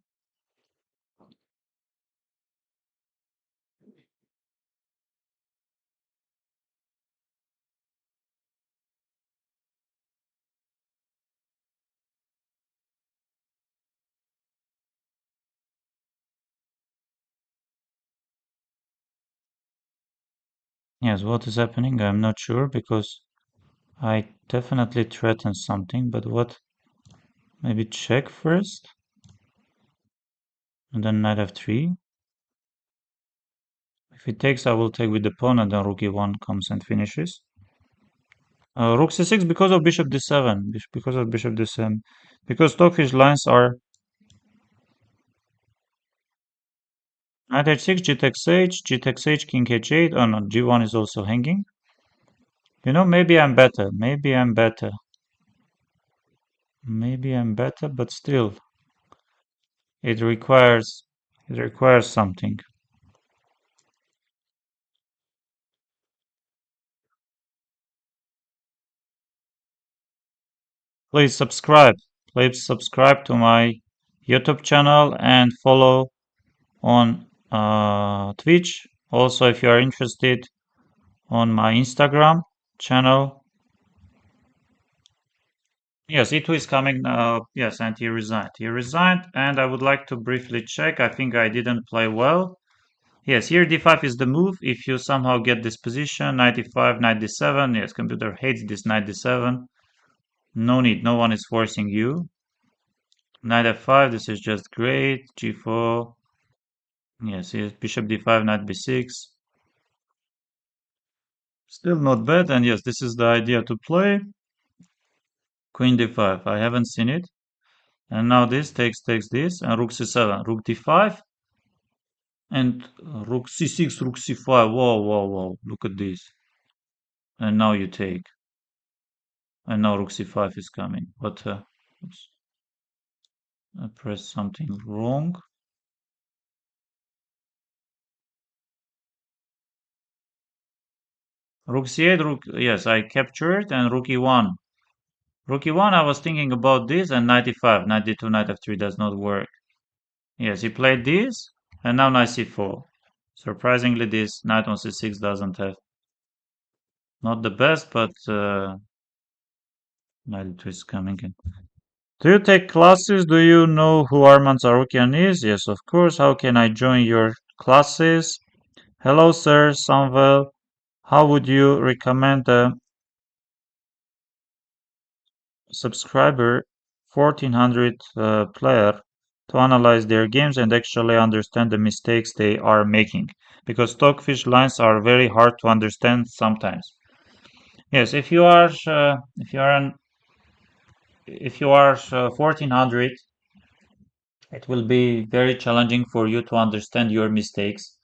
Yes, what is happening? I'm not sure because I definitely threatened something, but what? Maybe check first and then knight f3. If he takes, I will take with the pawn and then rook e1 comes and finishes. Rook c6 because of bishop d7. Because of bishop d7. Because stockfish lines are knight h6, g takes h, g takes h, king h8. Oh no, g1 is also hanging. You know, maybe I'm better. Maybe I'm better. Maybe I'm better, but still, it requires it requires something. Please subscribe. Please subscribe to my YouTube channel and follow on Twitch. Also, if you are interested on my Instagram channel. Yes, E2 is coming. Yes, and he resigned. He resigned, and I would like to briefly check. I think I didn't play well. Yes, here d5 is the move. If you somehow get this position, knight e5, knight d7. Yes, computer hates this knight d7. No need. No one is forcing you. Knight f5. This is just great. g4. Yes, here's bishop d5, knight b6. Still not bad. And yes, this is the idea to play. Queen d5. I haven't seen it. And now this takes this, and rook c7, rook d5, and rook c6, rook c5. Whoa, whoa, whoa! Look at this. And now you take, and now rook c5 is coming. But oops, I pressed something wrong. Rook c8, rook. Yes, I captured, and rook e1. Rook e1. I was thinking about this, and knight e5, knight d2, knight f3 does not work. Yes, he played this, and now knight c4. Surprisingly, this knight on c6 doesn't have not the best, but knight d2 is coming in. Do you take classes? Do you know who Arman Zarukian is? Yes, of course. How can I join your classes? Hello, sir, Samvel. How would you recommend a subscriber 1400 player to analyze their games and actually understand the mistakes they are making? Because stockfish lines are very hard to understand sometimes. Yes, if you are 1400, it will be very challenging for you to understand your mistakes.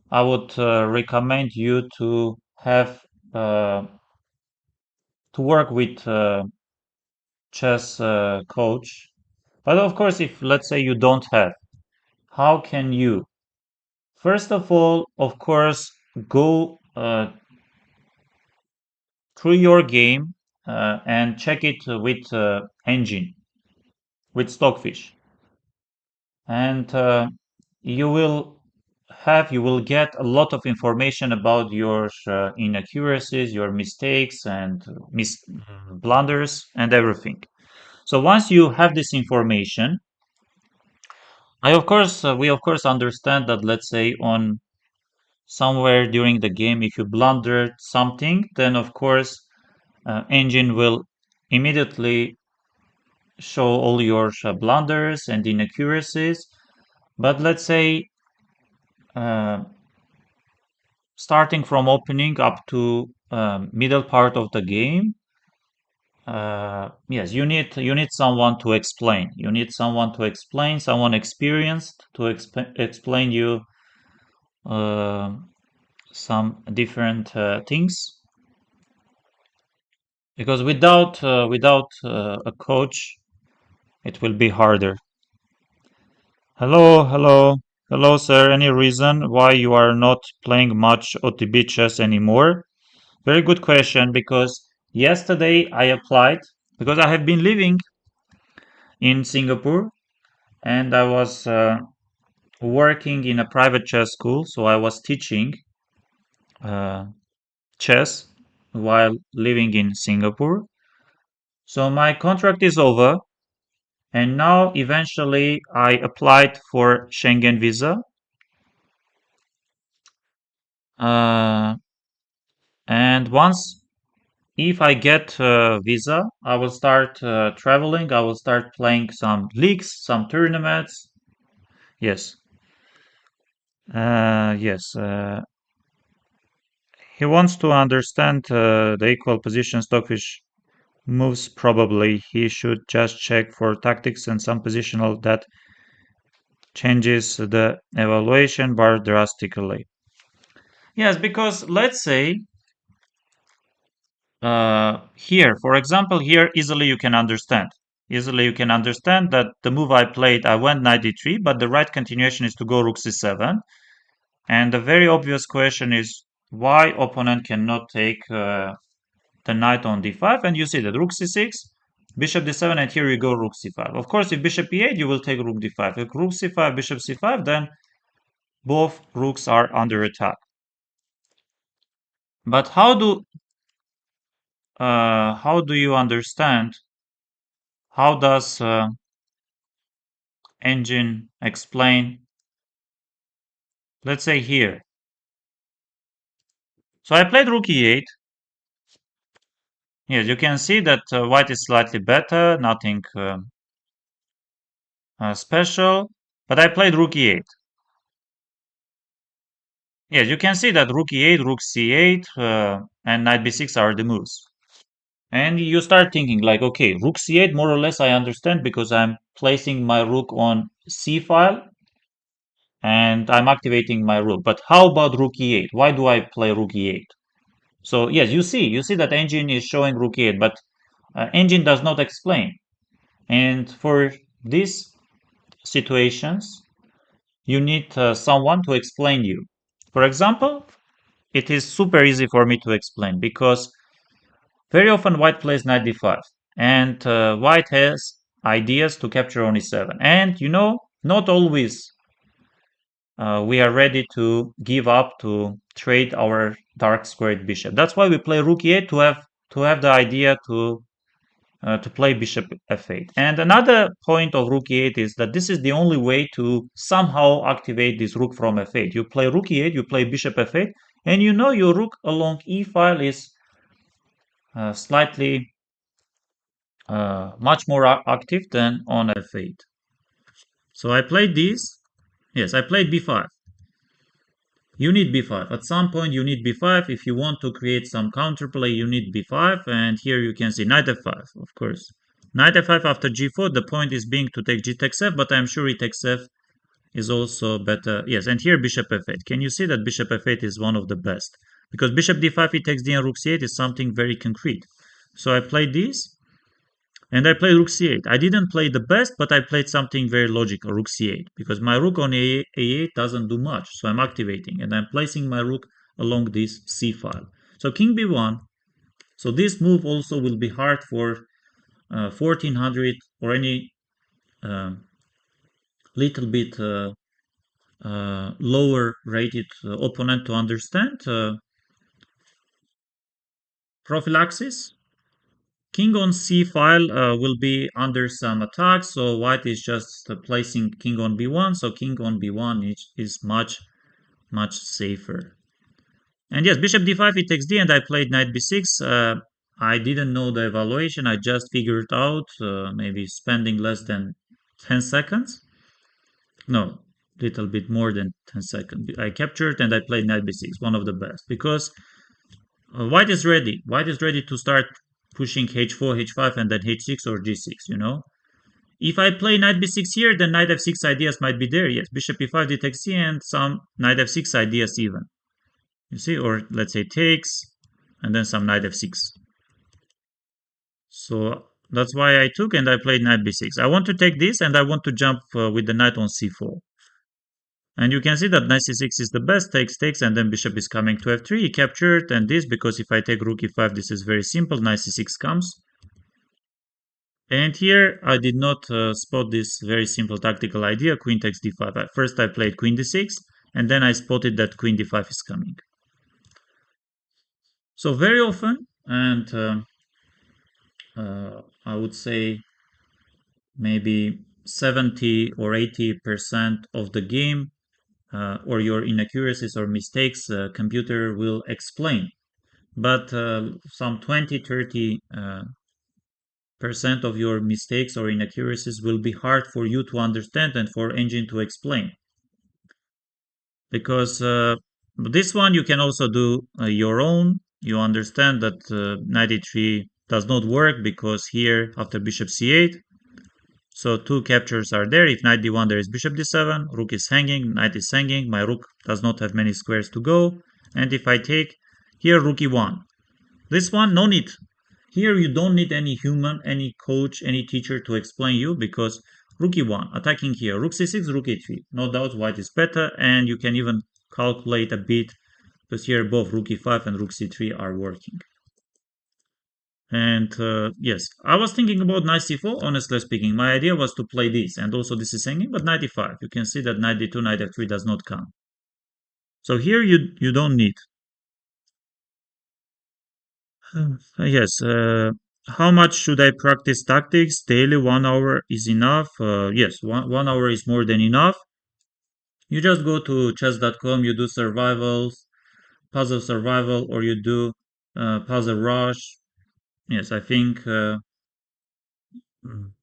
I would recommend you to have to work with chess coach. But of course, if let's say you don't have, how can you? First of all, of course, go through your game and check it with engine, with Stockfish. and you will get a lot of information about your inaccuracies, your mistakes, and blunders, and everything. So once you have this information, we of course understand that, let's say, on somewhere during the game, if you blundered something, then of course engine will immediately show all your blunders and inaccuracies. But let's say uh, starting from opening up to middle part of the game, yes, you need someone to explain. You need someone to explain, someone experienced to explain you uh, some different things. Because without a coach, it will be harder. Hello, hello, hello, sir. Any reason why you are not playing much OTB chess anymore? Very good question, because yesterday I applied, because I have been living in Singapore, and I was working in a private chess school, so I was teaching uh, chess while living in Singapore. So my contract is over, and now eventually I applied for Schengen visa. Uh, and once if I get a visa, I will start traveling. I will start playing some leagues, some tournaments. Yes, yes. He wants to understand the equal position stockfish moves. Probably he should just check for tactics and some positional that changes the evaluation bar drastically. Yes, because let's say here, for example, here easily you can understand that the move I played, I went knight d3, but the right continuation is to go rook c7. And the very obvious question is why opponent cannot take the knight on d5. And you see that rook c6, bishop d7, and here you go rook c5. Of course, if bishop e8, you will take rook d5. If rook c5, bishop c5, then both rooks are under attack. But how do you understand? How does engine explain? Let's say here. So I played rook e8. Yes, you can see that white is slightly better, nothing special. But I played rook e8. Yes, you can see that rook e8, rook c8, and knight b6 are the moves. And you start thinking like, okay, rook c8, more or less I understand because I'm placing my rook on c file and I'm activating my rook. But how about rook e8? Why do I play rook e8? So yes, you see that engine is showing rook e8, but engine does not explain. And for these situations, you need someone to explain you. For example, it is super easy for me to explain because very often white plays knight d5, and white has ideas to capture on e7. And not always we are ready to give up to trade our dark squared bishop. That's why we play rook e8 to have the idea to play bishop f8. And another point of rook e8 is that this is the only way to somehow activate this rook from f8. You play rook e8, you play bishop f8, and your rook along e file is slightly much more active than on f8. So I played this. Yes, I played b5. You need b5. At some point, you need b5. If you want to create some counterplay, you need b5. And here you can see knight f5, of course. Knight f5 after g4. The point is being to take g takes f, but I'm sure e takes f is also better. Yes, and here bishop f8. Can you see that bishop f8 is one of the best? Because bishop d5, e takes d, and rook c8 is something very concrete. So I played this. And I played rook c8. I didn't play the best, but I played something very logical, rook c8, because my rook on a8 doesn't do much. So I'm activating, and I'm placing my rook along this c file. So king b1. So this move also will be hard for 1400 or any little bit lower rated opponent to understand. Prophylaxis. King on c file will be under some attack, so white is just placing king on b1, so king on b1 is much safer. And yes, bishop d5, it takes d, and I played knight b6. I didn't know the evaluation, I just figured out, maybe spending less than 10 seconds. No, little bit more than 10 seconds. I captured and I played knight b6, one of the best, because white is ready. White is ready to start pushing h4, h5, and then h6 or g6, you know. If I play knight b6 here, then knight f6 ideas might be there. Yes, bishop e5, d takes c, and some knight f6 ideas even. You see, or let's say takes, and then some knight f6. So that's why I took and I played knight b6. I want to take this and I want to jump with the knight on c4. And you can see that knight c6 is the best, takes, and then bishop is coming to f3, he captured, and this, because if I take rook e5, this is very simple, knight c6 comes. And here I did not spot this very simple tactical idea, queen takes d5. At first I played queen d6, and then I spotted that queen d5 is coming. So very often, and I would say maybe 70 or 80% of the game or your inaccuracies or mistakes, computer will explain. But some 20-30% of your mistakes or inaccuracies will be hard for you to understand and for engine to explain. Because this one you can also do your own. You understand that knight e3 does not work because here after bishop c8, so two captures are there. If knight d1, there is bishop d7, rook is hanging, knight is hanging, my rook does not have many squares to go. And if I take here rook e1, this one, no need. Here you don't need any human, any coach, any teacher to explain you, because rook e1, attacking here, rook c6, rook e3. No doubt white is better, and you can even calculate a bit, because here both rook e5 and rook c3 are working. And yes, I was thinking about knight c4, honestly speaking. My idea was to play this, and also this is hanging, but knight e5. You can see that knight d2, knight f3 does not come. So here you don't need. Yes, how much should I practice tactics? Daily, 1 hour is enough. Yes, one hour is more than enough. You just go to chess.com, you do survivals, puzzle survival, or you do puzzle rush. Yes, I think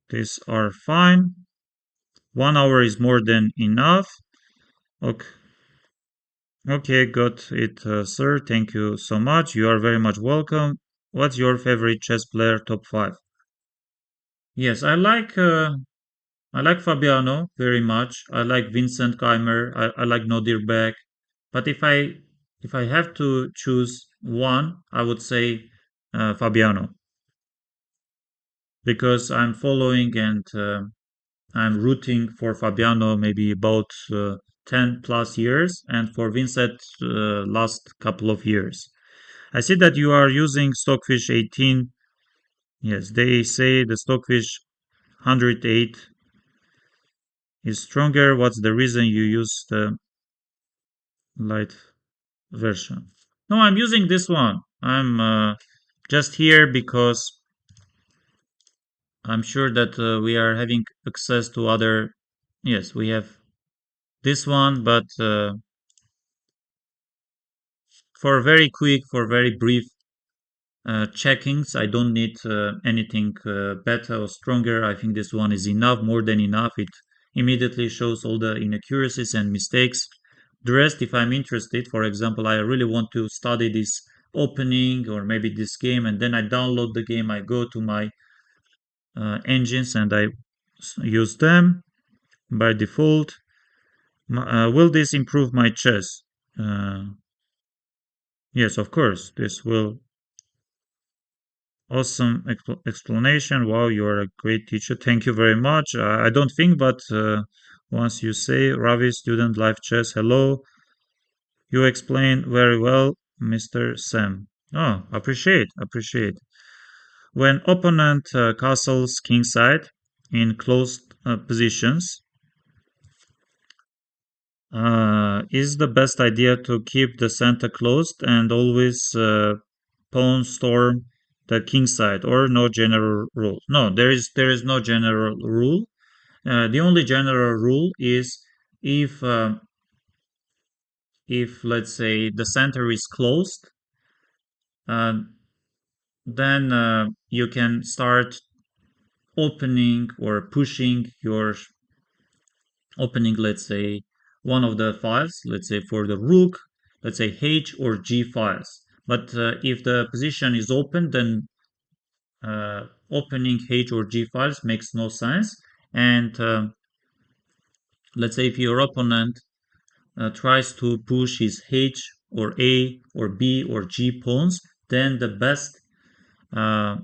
these are fine. 1 hour is more than enough. Okay, okay, got it, sir. Thank you so much. You are very much welcome. What's your favorite chess player top 5? Yes, I like Fabiano very much. I like Vincent Keimer. I like Nodir Beck. But if I have to choose one, I would say Fabiano, because I'm following and I'm rooting for Fabiano maybe about 10 plus years, and for Vincent last couple of years. I see that you are using Stockfish 18. Yes, they say the Stockfish 108 is stronger. What's the reason you use the light version? No, I'm using this one. I'm just here because I'm sure that we are having access to other. Yes, we have this one, but for very quick, for very brief checkings, I don't need anything better or stronger. I think this one is enough, more than enough. It immediately shows all the inaccuracies and mistakes. The rest, if I'm interested, for example, I really want to study this opening or maybe this game, and then I download the game, I go to my engines and I use them by default. Will this improve my chess? Yes, of course, this will. Awesome explanation. Wow, you are a great teacher. Thank you very much. I don't think, but once you say Ravi student live chess, hello, you explain very well, Mr. Sam. Oh, appreciate. When opponent castles kingside in closed positions, Is the best idea to keep the center closed and always pawn storm the king side, or no general rule? No, there is no general rule. The only general rule is if if let's say the center is closed, uh, then you can start opening or pushing your opening, let's say, one of the files, let's say for the rook, let's say H or G files. But if the position is open, then opening H or G files makes no sense. And let's say if your opponent tries to push his H or A or B or G pawns, then the best uh,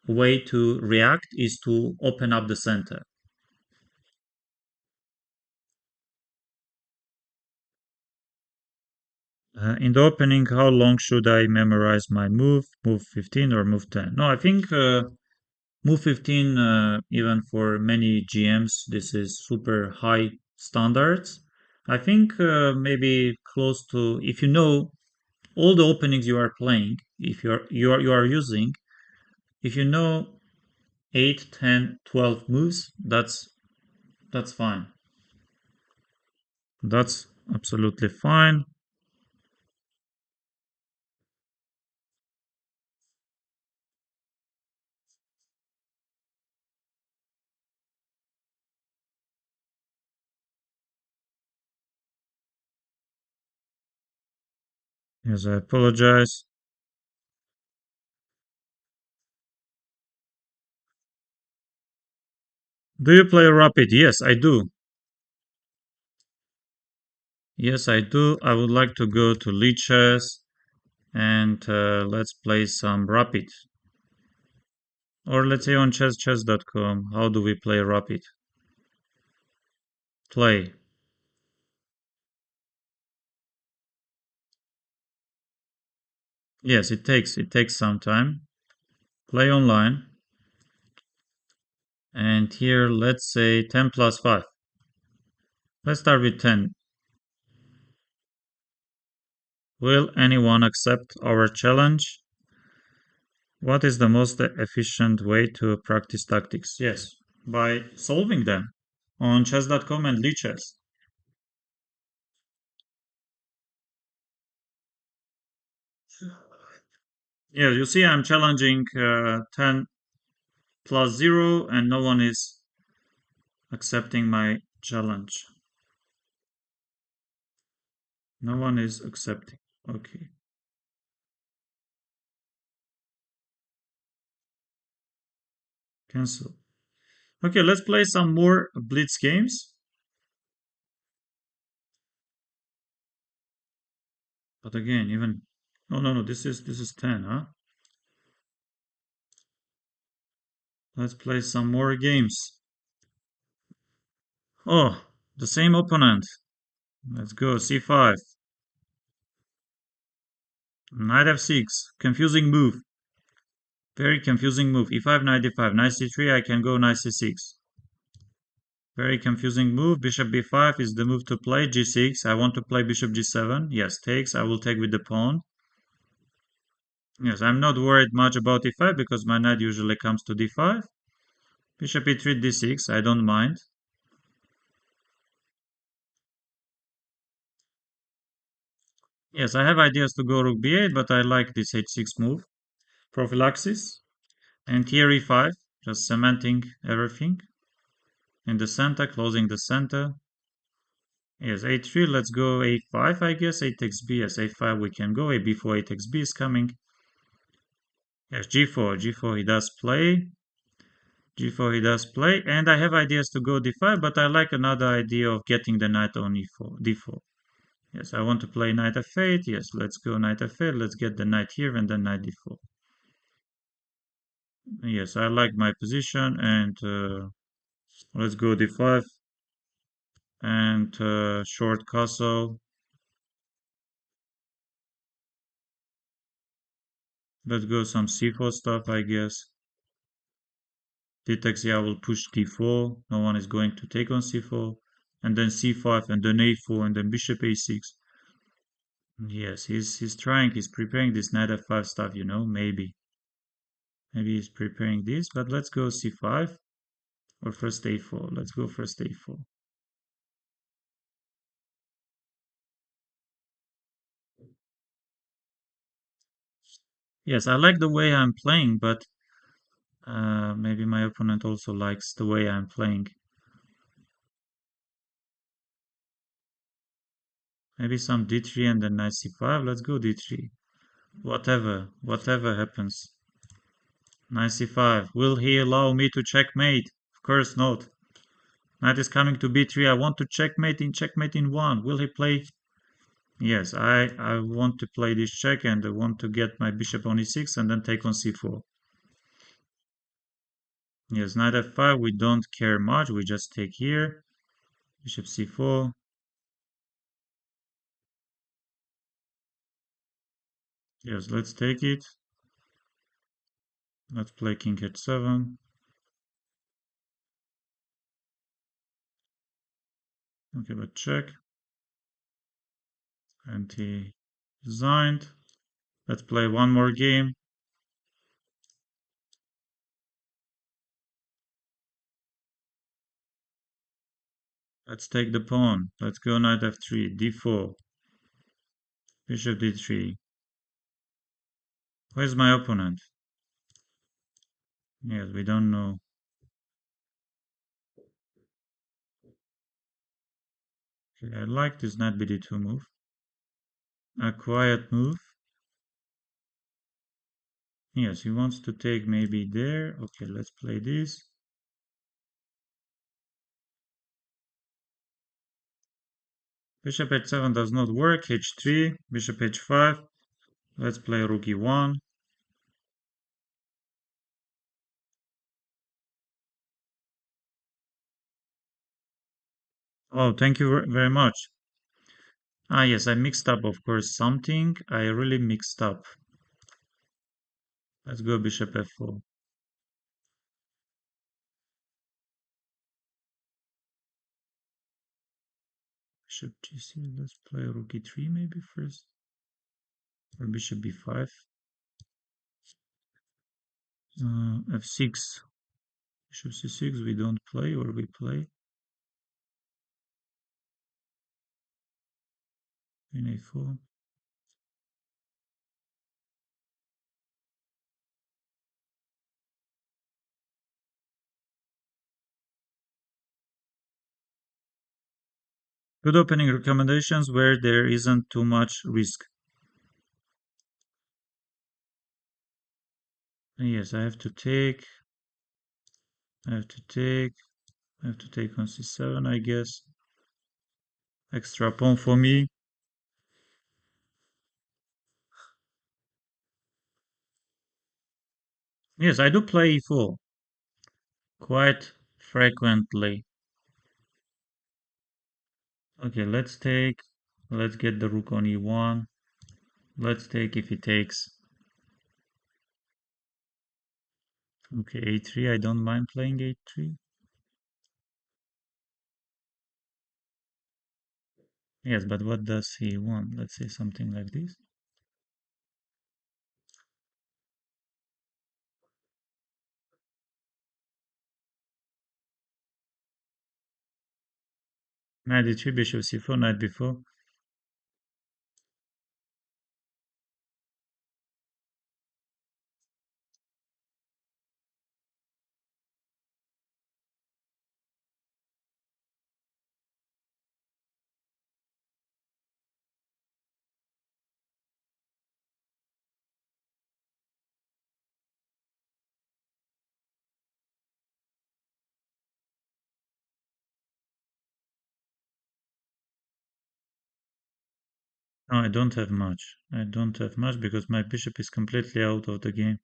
way to react is to open up the center. In the opening, how long should I memorize my move? Move 15 or move 10? No, I think move 15, even for many GMs, this is super high standards. I think maybe close to, if you know all the openings you are playing, if you are using, if you know 8, 10, 12 moves, that's fine. That's absolutely fine. Yes, I apologize. Do you play rapid? Yes, I do. Yes, I do. I would like to go to Lichess and let's play some rapid. Or let's say on chess.com. How do we play rapid? Play. Yes, it takes some time. Play online. And here let's say 10 plus 5. Let's start with 10. Will anyone accept our challenge? What is the most efficient way to practice tactics? Yes, by solving them on chess.com and Lichess. Yeah, you see, I'm challenging 10 plus 0, and no one is accepting my challenge. No one is accepting. Okay, cancel. Okay, let's play some more blitz games. But again, even no, no, no. This is 10, huh? Let's play some more games. Oh, the same opponent. Let's go c5. Knight f6. Confusing move. Very confusing move. e5, knight d5. Knight c3. I can go knight c6. Very confusing move. Bishop b5 is the move to play. g6. I want to play bishop g7. Yes, takes. I will take with the pawn. Yes, I'm not worried much about e5 because my knight usually comes to d5. Bishop e3, d6. I don't mind. Yes, I have ideas to go rook b8, but I like this h6 move. Prophylaxis. And here e5, just cementing everything. In the center, closing the center. Yes, a3, let's go a5, I guess. A takes b, yes, a5 we can go. A b4, a takes b is coming. Yes, g4, g4 he does play. G4 he does play. And I have ideas to go d5, but I like another idea of getting the knight on e4, d4. Yes, I want to play knight f8. Yes, let's go knight f8. Let's get the knight here and then knight d4. Yes, I like my position and let's go d5 and short castle. Let's go some c4 stuff, I guess. D takes, yeah, I will push d4. No one is going to take on c4. and then c5, and then a4, and then bishop a6. Yes, he's trying, he's preparing this knight f5 stuff, maybe. Maybe he's preparing this, but let's go c5 or first a4. Let's go first a4. Yes, I like the way I'm playing, but maybe my opponent also likes the way I'm playing. Maybe some d3 and then knight c5. Let's go d3. Whatever happens. Knight c5. Will he allow me to checkmate? Of course not. Knight is coming to b3. I want to checkmate in one. Will he play? Yes, I want to play this check and I want to get my bishop on e6 and then take on c4. Yes, knight f5. We don't care much. We just take here. Bishop c4. Yes, let's take it. Let's play king h7. Okay, but check. And he resigned. Let's play one more game. Let's take the pawn. Let's go knight f3, d4, bishop d3. Where's my opponent? Yes, we don't know. Okay, I like this knight bd2 move. A quiet move. Yes, he wants to take maybe there. Okay, let's play this. Bishop h7 does not work. h3, bishop h5. Let's play rook e1. Oh, thank you very much. Ah, yes, I mixed up, of course, something. I really mixed up. Let's go bishop f4. Bishop g6. Let's play rook e3 maybe first. Or bishop b5. f6. Bishop c6 we don't play, or we play. Queen a4. Good opening recommendations where there isn't too much risk. Yes, I have to take. I have to take. I have to take on c7, I guess. Extra pawn for me. Yes, I do play e4 quite frequently. Okay, let's take. Let's get the rook on e1. Let's take if he takes. Okay, a3. I don't mind playing a3. Yes, but what does he want? Let's say something like this. Knight d3, bishop c4, knight b4. No, I don't have much. I don't have much because my bishop is completely out of the game.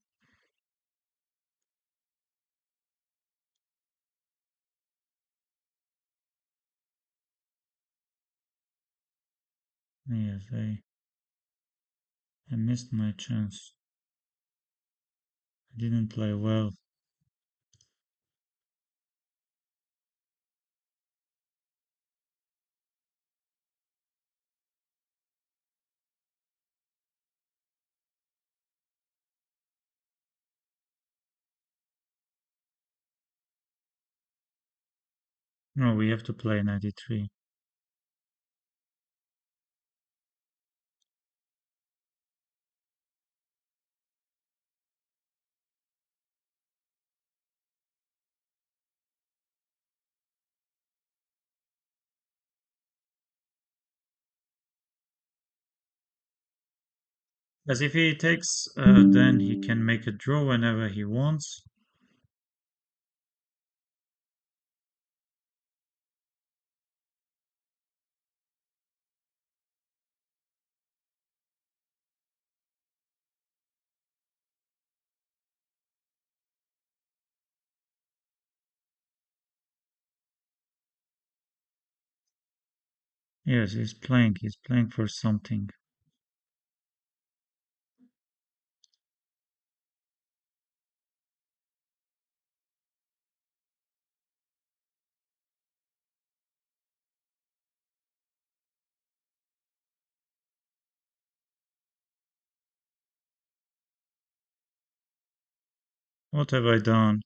Yes, I missed my chance. I didn't play well. No, we have to play 93. As if he takes, then he can make a draw whenever he wants. Yes, he's playing. He's playing for something. What have I done?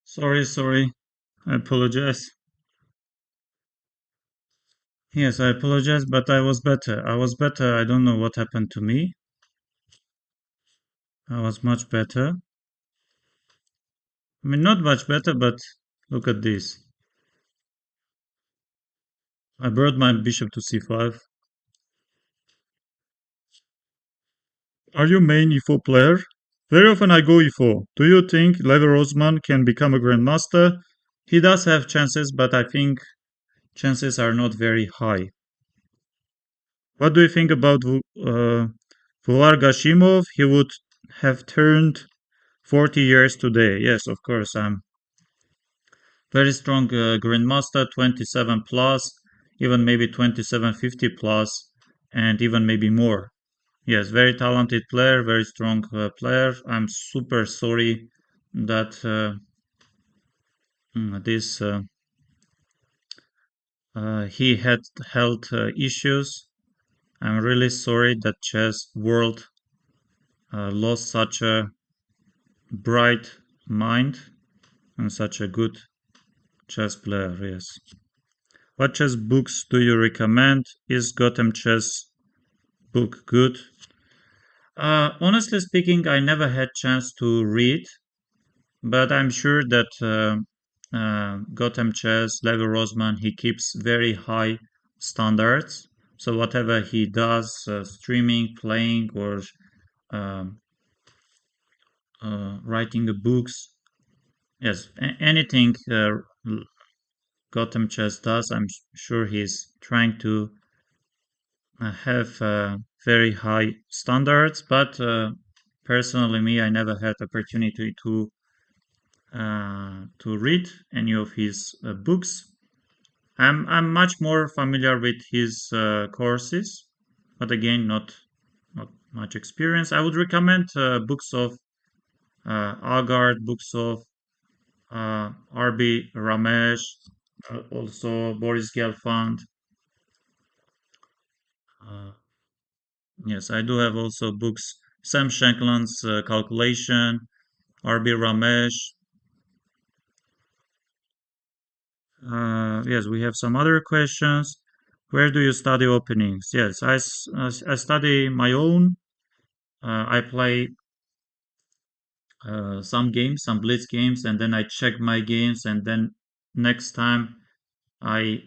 Sorry, sorry. I apologize. Yes, I apologize, but I was better. I was better. I don't know what happened to me. I was much better. I mean, not much better, but look at this. I brought my bishop to c5. Are you main e4 player? Very often I go e4. Do you think Lever Osman can become a grandmaster? He does have chances, but I think chances are not very high. What do you think about Vular Gashimov? He would have turned 40 years today. Yes, of course. I'm very strong grandmaster, 27 plus, even maybe 2750 plus, and even maybe more. Yes, very talented player, very strong player. I'm super sorry that this he had health issues. I'm really sorry that chess world lost such a bright mind and such a good chess player. Yes. What chess books do you recommend? Is Gotham Chess book good? Honestly speaking, I never had chance to read, but I'm sure that Gotham Chess, Levi Rosman, he keeps very high standards. So whatever he does, streaming, playing, or um, writing the books, yes, anything Gotham Chess does, I'm sure he's trying to have very high standards. But personally, me, I never had opportunity to read any of his books. I'm much more familiar with his courses, but again, not much experience. I would recommend books of Agard, books of R.B. Ramesh, also Boris Gelfand. Uh, yes, I do have also books. Sam Shankland's Calculation, R.B. Ramesh, Yes, we have some other questions. Where do you study openings? Yes, I study my own. I play some games, some blitz games, and then I check my games, and then next time I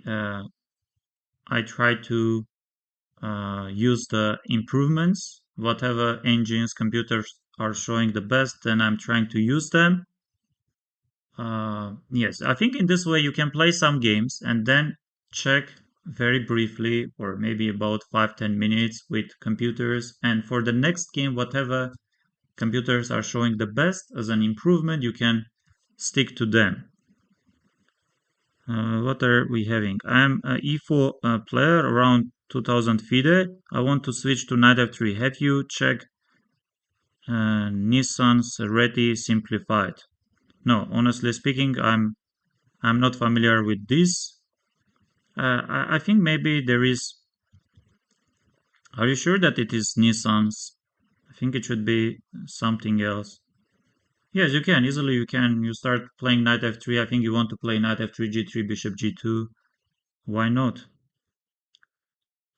I try to use the improvements, whatever engines, computers are showing the best, then I'm trying to use them. Yes, I think in this way you can play some games and then check very briefly or maybe about 5-10 minutes with computers. And for the next game, whatever computers are showing the best as an improvement, you can stick to them. What are we having? I'm a E4 player around 2000 FIDE. I want to switch to knight f3. Have you checked Nissan's Ready Simplified? No, honestly speaking, I'm not familiar with this. I think maybe there is. Are you sure that it is Nissan's? I think it should be something else. Yes, you can easily. You can. You start playing knight f3. I think you want to play knight f3, g3, bishop g2. Why not?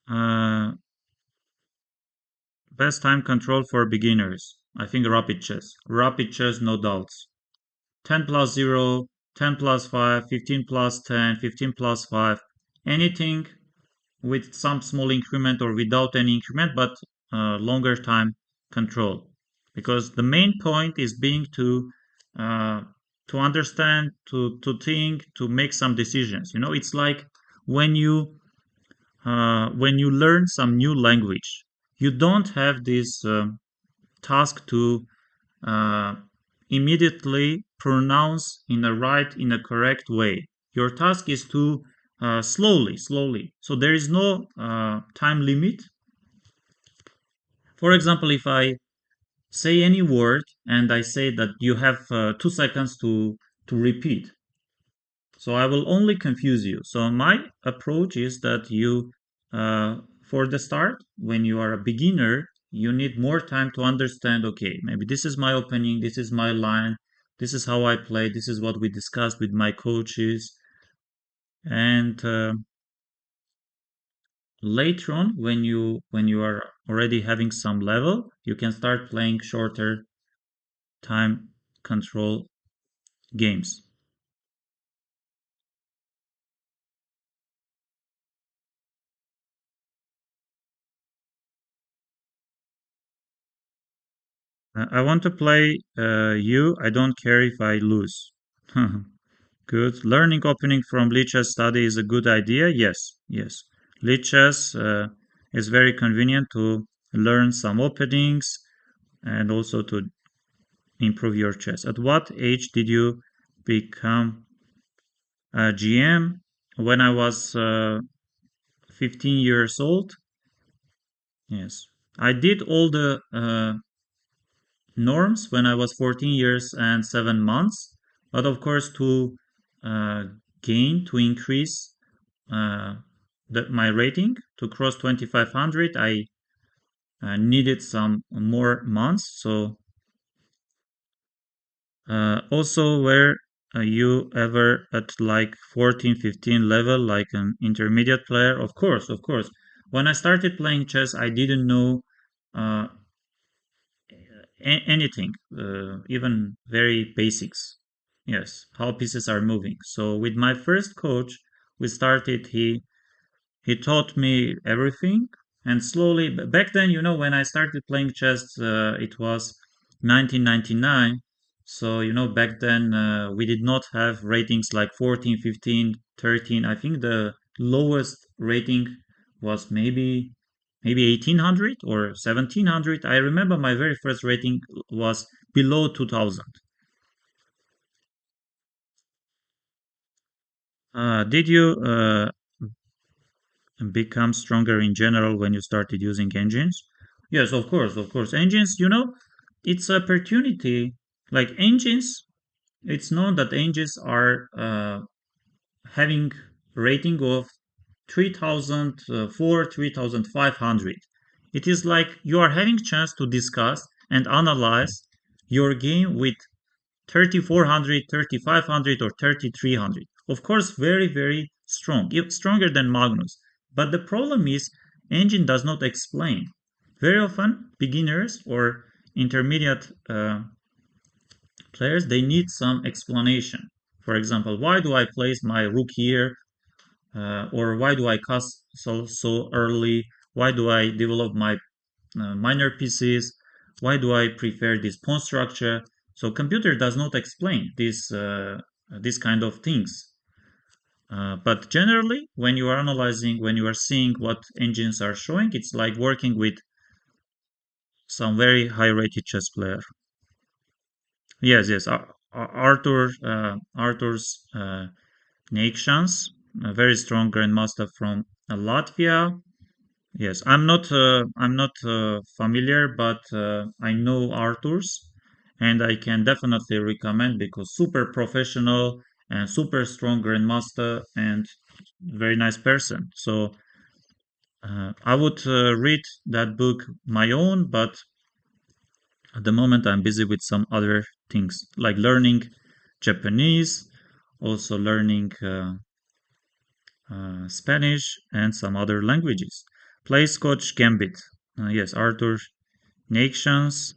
Uh, Best time control for beginners. I think rapid chess. Rapid chess, no doubts. 10 plus 0, 10 plus 5, 15 plus 10, 15 plus 5. Anything with some small increment or without any increment, but longer time control. Because the main point is being uh, to understand, to think, to make some decisions. You know, it's like when you learn some new language, you don't have this task to uh, immediately pronounce in a correct way. Your task is to slowly. So there is no time limit. For example, if I say any word and I say that you have 2 seconds to repeat, so I will only confuse you. So my approach is that for the start, when you are a beginner, you need more time to understand, okay, maybe this is my opening, this is my line, this is how I play, this is what we discussed with my coaches. And later on, when you are already having some level, you can start playing shorter time control games. I want to play you. I don't care if I lose. Good. Learning opening from Lichess study is a good idea. Yes, yes. Lichess is very convenient to learn some openings and also to improve your chess. At what age did you become a GM? When I was 15 years old. Yes. I did all the norms when I was 14 years and 7 months. But of course, uh, to increase uh, my rating to cross 2500, I needed some more months. So, also, were you ever at like 14, 15 level, like an intermediate player? Of course, of course. When I started playing chess, I didn't know uh, anything, even very basics. Yes, how pieces are moving. So with my first coach, we started. He taught me everything, and slowly. Back then, when I started playing chess, it was 1999. So back then we did not have ratings like 14, 15, 13. I think the lowest rating was maybe 1800 or 1700. I remember my very first rating was below 2000. Did you become stronger in general when you started using engines? Yes, of course, of course. Engines, it's opportunity. Like engines, it's known that engines are having rating of 3004, 3500. It is like you are having chance to discuss and analyze your game with 3400, 3500, or 3300. Of course, very, very strong, stronger than Magnus. But the problem is, engine does not explain. Very often, beginners or intermediate players, they need some explanation. For example, why do I place my rook here? Or why do I cast so early? Why do I develop my minor pieces? Why do I prefer this pawn structure? So computer does not explain this kind of things. But generally, when you are analyzing, when you are seeing what engines are showing, it's like working with some very high-rated chess player. Yes, yes. Arthur's Nations, a very strong grandmaster from Latvia. Yes, I'm not familiar, but I know Arthur's, and I can definitely recommend because super professional and super strong grandmaster and very nice person. So I would read that book my own, but at the moment I'm busy with some other things like learning Japanese, also learning Spanish, and some other languages. Play Scotch Gambit. Yes, Arthur Nations.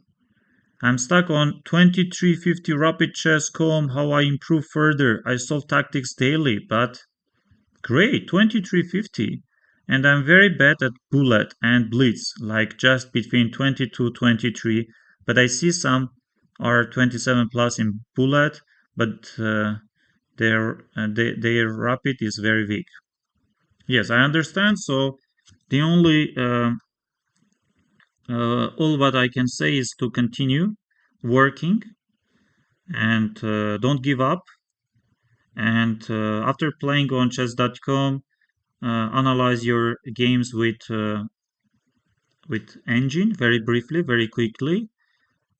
I'm stuck on 2350 rapid chess com. How I improve further. I solve tactics daily, but great, 2350. And I'm very bad at bullet and blitz, like just between 22 23. But I see some are 27 plus in bullet, but their rapid is very weak. Yes, I understand. So the only all what I can say is to continue working and don't give up. And after playing on chess.com, analyze your games with engine very briefly, very quickly,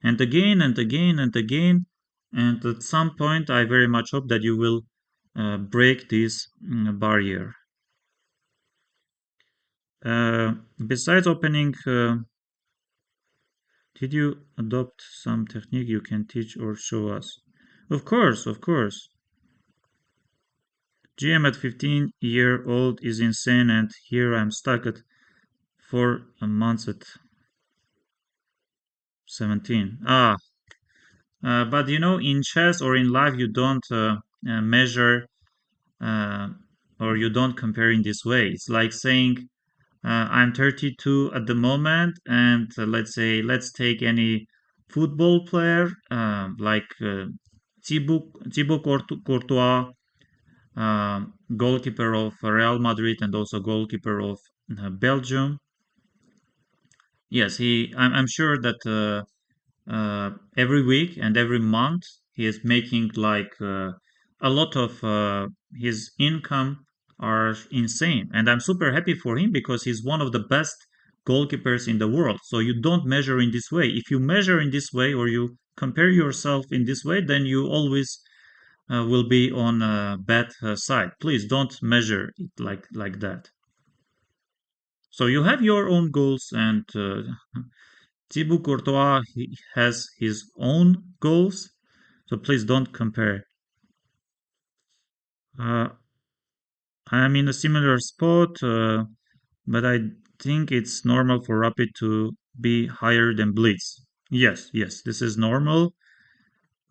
and again and again and again. And at some point, I very much hope that you will break this barrier. Besides opening, did you adopt some technique you can teach or show us? Of course, of course. GM at 15-year-old is insane, and here I'm stuck at 4 months at 17. But you know, in chess or in life, you don't measure uh, or you don't compare in this way. It's like saying, I'm 32 at the moment, and let's take any football player like Thibaut Courtois, goalkeeper of Real Madrid and also goalkeeper of Belgium. Yes, I'm sure that every week and every month he is making like a lot of his income are insane, and I'm super happy for him because he's one of the best goalkeepers in the world. So you don't measure in this way. If you measure in this way or you compare yourself in this way, then you always will be on a bad side. Please don't measure it like that. So you have your own goals, and Thibaut Courtois he has his own goals. So please don't compare. Uh, I am in a similar spot, but I think it's normal for Rapid to be higher than Blitz. Yes, yes, this is normal,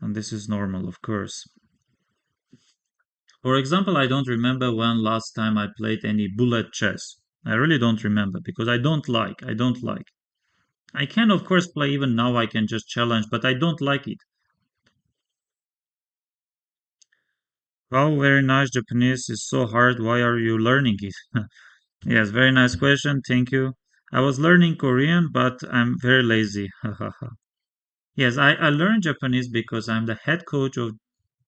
and this is normal, of course. For example, I don't remember when last time I played any bullet chess. I really don't remember because I don't like. I don't like. I can, of course, play even now. I can just challenge, but I don't like it. Wow, very nice. Japanese is so hard. Why are you learning it? Yes, very nice question. Thank you. I was learning Korean, but I'm very lazy. Yes, I learned Japanese because I'm the head coach of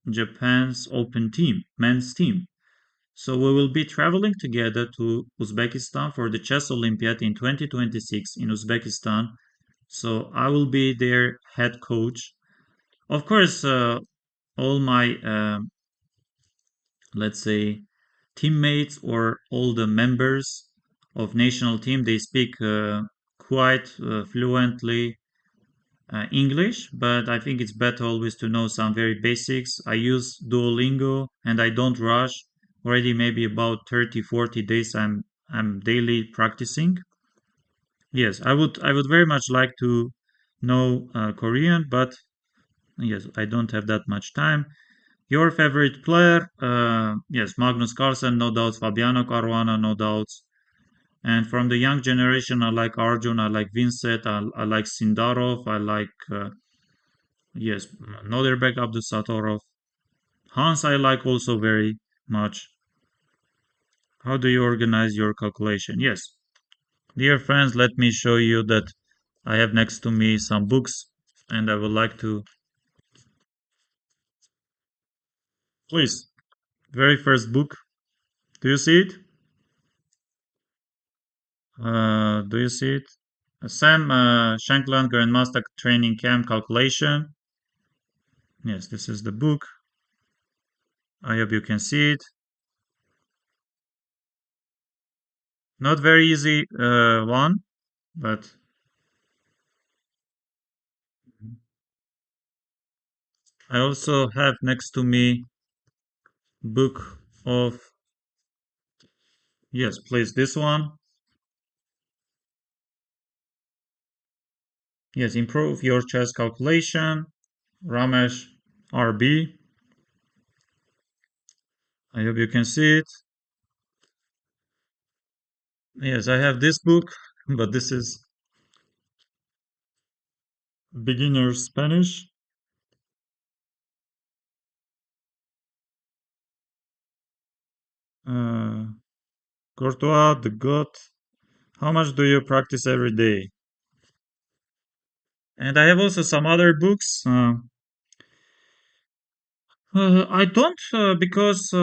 Japan's open team, men's team. So we will be traveling together to Uzbekistan for the Chess Olympiad in 2026 in Uzbekistan. So I will be their head coach. Of course, all my let's say teammates or all the members of national team they speak quite fluently English, but I think it's better always to know some very basics. I use Duolingo and I don't rush already maybe about 30, 40 days I'm daily practicing. Yes, I would very much like to know Korean, but yes, I don't have that much time. Your favorite player? Yes, Magnus Carlsen, no doubts. Fabiano Caruana, no doubts. And from the young generation, I like Arjun, I like Vincent, I like Sindarov, I like yes, Noderbek Abdusatorov. Hans, I like also very much. How do you organize your calculation? Yes, dear friends, let me show you that I have next to me some books, and I would like to please. Very first book. Do you see it? Do you see it? Sam Shankland Grandmaster Training Camp Calculation. Yes, this is the book. I hope you can see it. Not very easy one, but I also have next to me book of yes, please this one. Yes, improve your chess calculation. Ramesh RB. I hope you can see it. Yes, I have this book, but this is beginner Spanish. Uh, Courtois, the goat. How much do you practice every day? And I have also some other books. I don't because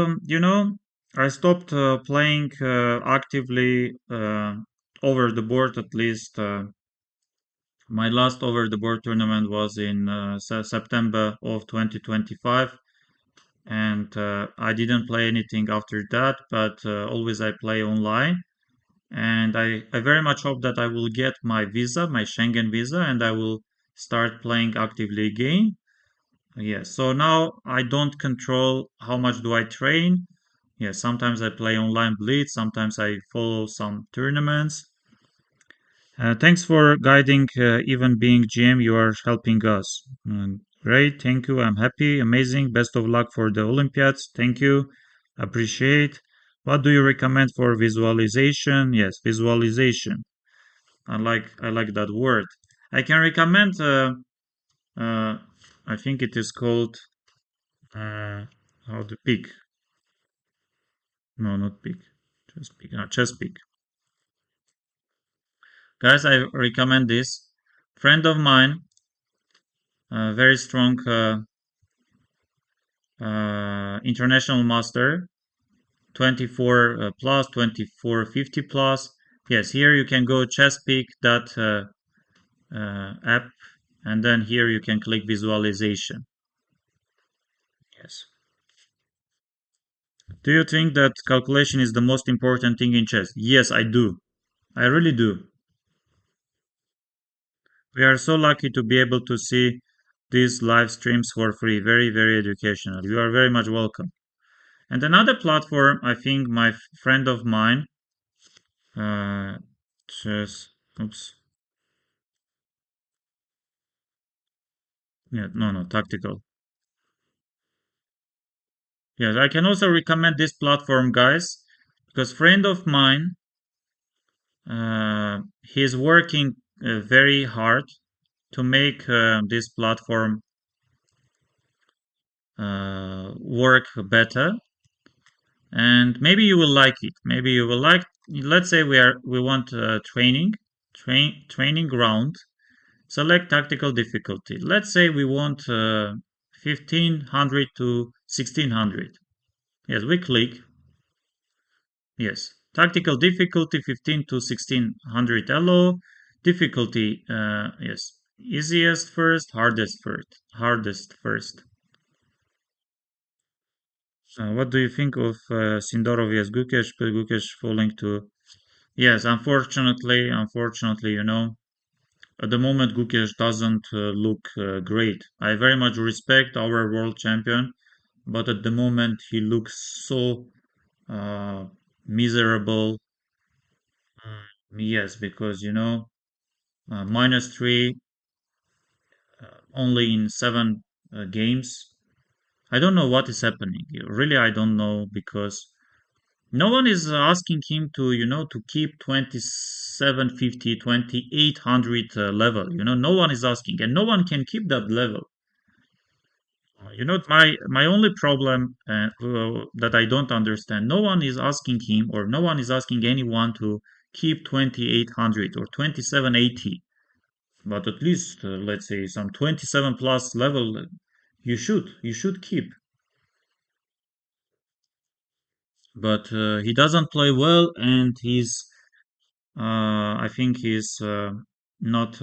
I stopped playing actively over the board. At least my last over the board tournament was in September of 2025, and I didn't play anything after that. But always I play online, and I very much hope that I will get my visa, my Schengen visa, and I will start playing actively again. Yes, so now I don't control how much do I train. Yes, sometimes I play online blitz, sometimes I follow some tournaments. Thanks for guiding, even being GM, you are helping us. Great, thank you. I'm happy, amazing. Best of luck for the Olympiads. Thank you. Appreciate. What do you recommend for visualization? Yes, visualization. I like that word. I can recommend. Uh, I think it is called uh, how to pick. No, not pick. Just pick. No, chess pick. Guys, I recommend this. Friend of mine, very strong international master, 24 plus, 2450 plus. Yes, here you can go chesspick that app, and then here you can click visualization. Yes. Do you think that calculation is the most important thing in chess? Yes, I do. I really do. We are so lucky to be able to see these live streams for free. Very, very educational. You are very much welcome. And another platform, I think my friend of mine, uh, chess, oops, yeah, no, no, tactical. Yes, I can also recommend this platform, guys, because friend of mine, he's working very hard to make this platform work better, and maybe you will like it. Maybe you will like. Let's say we want training ground. Select tactical difficulty. Let's say we want 1500 to 1600. Yes, we click. Yes, tactical difficulty 15 to 1600 elo. Difficulty, yes, easiest first, hardest first, hardest first. What do you think of Sindorov? Yes, Gukesh, but Gukesh falling to. Yes, unfortunately, at the moment Gukesh doesn't look great. I very much respect our world champion, but at the moment he looks so uh, miserable. Yes, because -3 only in 7 games. I don't know what is happening. Really, I don't know because no one is asking him to, to keep 2750, 2800 level. No one is asking, and no one can keep that level. My only problem that I don't understand. No one is asking him, or no one is asking anyone to keep 2800 or 2780. But at least, let's say, some 27 plus level, you should keep. But he doesn't play well, and I think he's not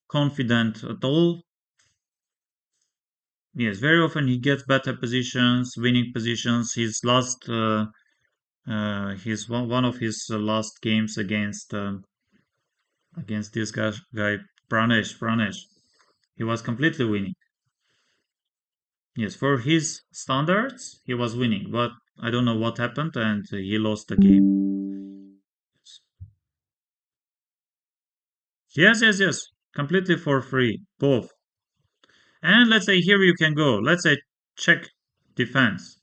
confident at all. Yes, very often he gets better positions, winning positions. His one of his last games against this guy Pranesh. He was completely winning. Yes, for his standards, he was winning, but I don't know what happened, and he lost the game. Yes, yes, yes, completely for free, both. And let's say here you can go. Let's say check defense.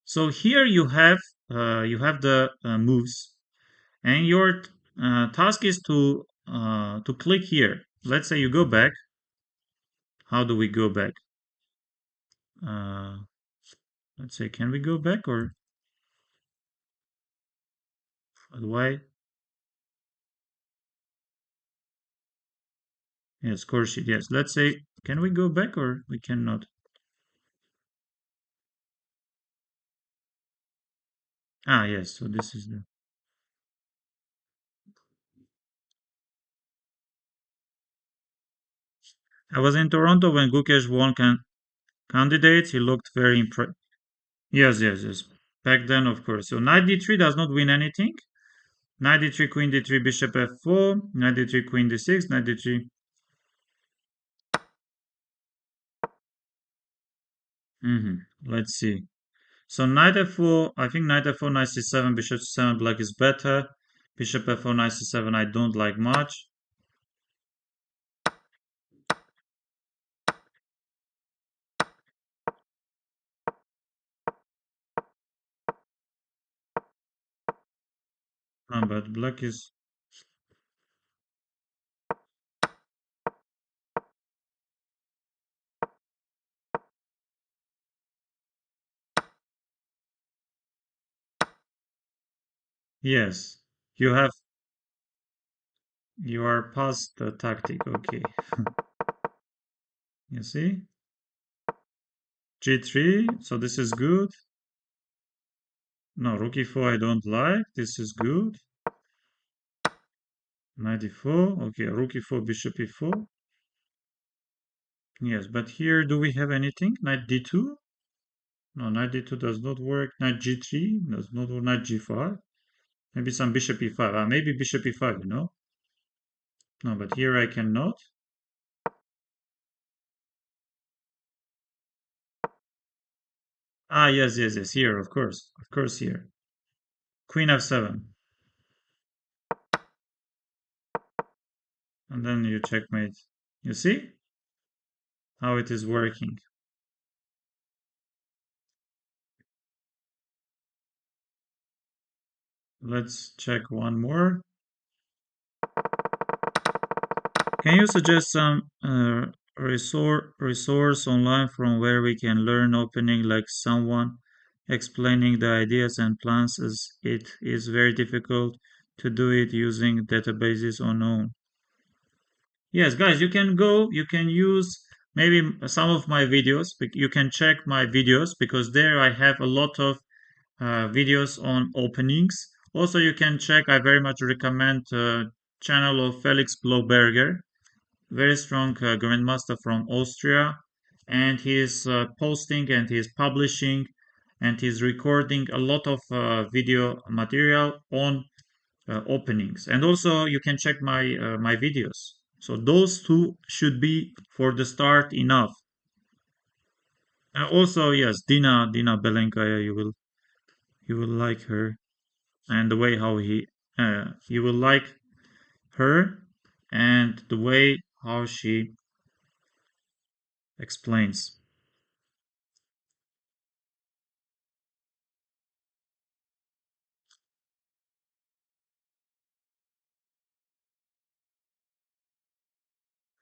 So here you have the moves, and your task is to click here. Let's say you go back. How do we go back? Uh, let's say, can we go back or why? Yes, course sheet. Yes. Let's say, can we go back or we cannot? Ah, yes. So this is the. I was in Toronto when Gukesh won candidate. He looked very impressed. Yes, yes, yes. Back then, of course. So knight d3 does not win anything. Knight d3, queen d3, bishop f4, knight d3, queen d6, knight d3. Let's see. So knight f4, I think knight f4, knight c7, bishop c7, black is better. Bishop f4, knight c7, I don't like much. But black is. Yes, you have. You are past the tactic, okay. You see? G3, so this is good. No, rook e4 I don't like. This is good. Knight e4, okay, rook e4, bishop e4. Yes, but here do we have anything? Knight d2? No, knight d2 does not work. Knight g3 does not work. Knight g5. Maybe some bishop e5. Maybe bishop e5. No, but here I cannot. Yes, yes, yes. Here, of course. Of course, here. Queen f7. And then you checkmate. You see how it is working? Let's check one more. Can you suggest some resource online from where we can learn opening, like someone explaining the ideas and plans, as it is very difficult to do it using databases unknown? Yes, guys, you can use maybe some of my videos. You can check my videos because there I have a lot of videos on openings. Also, you can check, I very much recommend channel of Felix Bloberger, very strong grandmaster from Austria, and he is posting and he is publishing and he's recording a lot of video material on openings. And also you can check my videos. So those two should be for the start enough. Also, yes, Dina Belenkaya, you will like her, and the way how you will like her, and the way how she explains.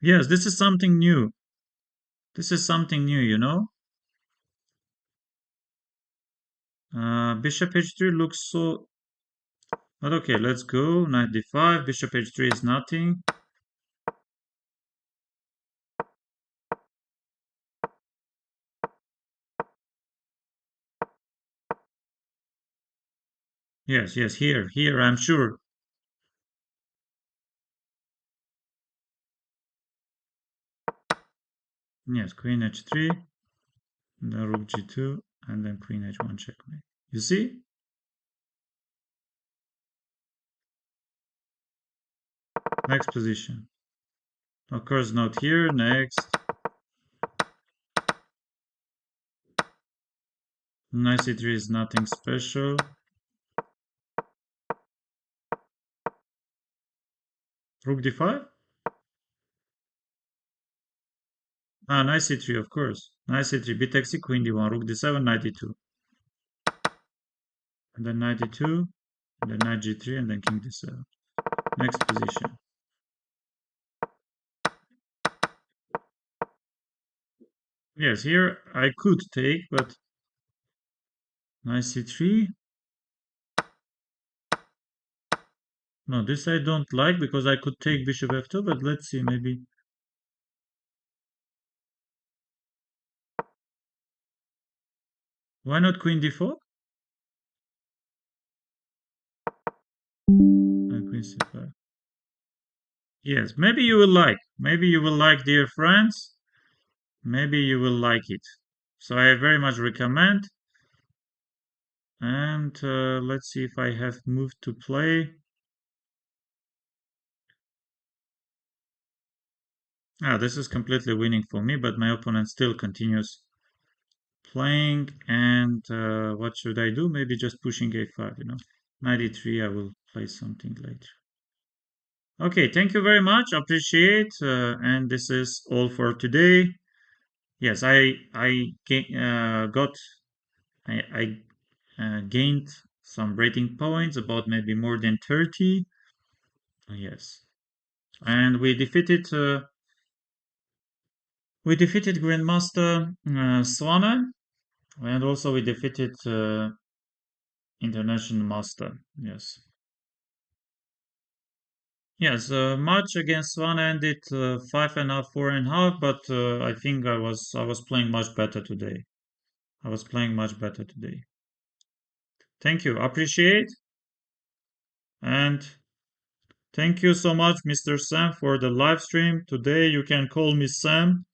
Yes, this is something new. This is something new, you know. Bishop h3 looks so. But okay, let's go. Knight d5. Bishop h3 is nothing. Yes, yes, here, I'm sure. Yes, queen h3, then rook g2, and then queen h1 checkmate. You see? Next position. Of course, not here. Next. Knight c3 is nothing special. Rook d5? Ah, knight c3, of course. Knight c3, b takes c, queen d1, rook d7, knight d2. And then knight d2, and then knight g3, and then king d7. Next position. Yes, here I could take, but knight c3. No, this I don't like because I could take bishop f2, but let's see, maybe. Why not queen d4? And queen c5. Yes, maybe you will like. Maybe you will like, dear friends. Maybe you will like it. So I very much recommend. And let's see if I have moved to play. Ah, this is completely winning for me, but my opponent still continues playing. And what should I do? Maybe just pushing a5, you know. Knight e3, I will play something later. Okay, thank you very much. Appreciate. And this is all for today. Yes, got I gained some rating points, about maybe more than 30. Yes, and we defeated Grandmaster Swana, and also we defeated International Master. Yes, yes. Match against Swana ended 5.5, 4.5, but I think I was playing much better today. I was playing much better today. Thank you. Appreciate. And thank you so much, Mr. Sam, for the live stream. Today you can call me Sam.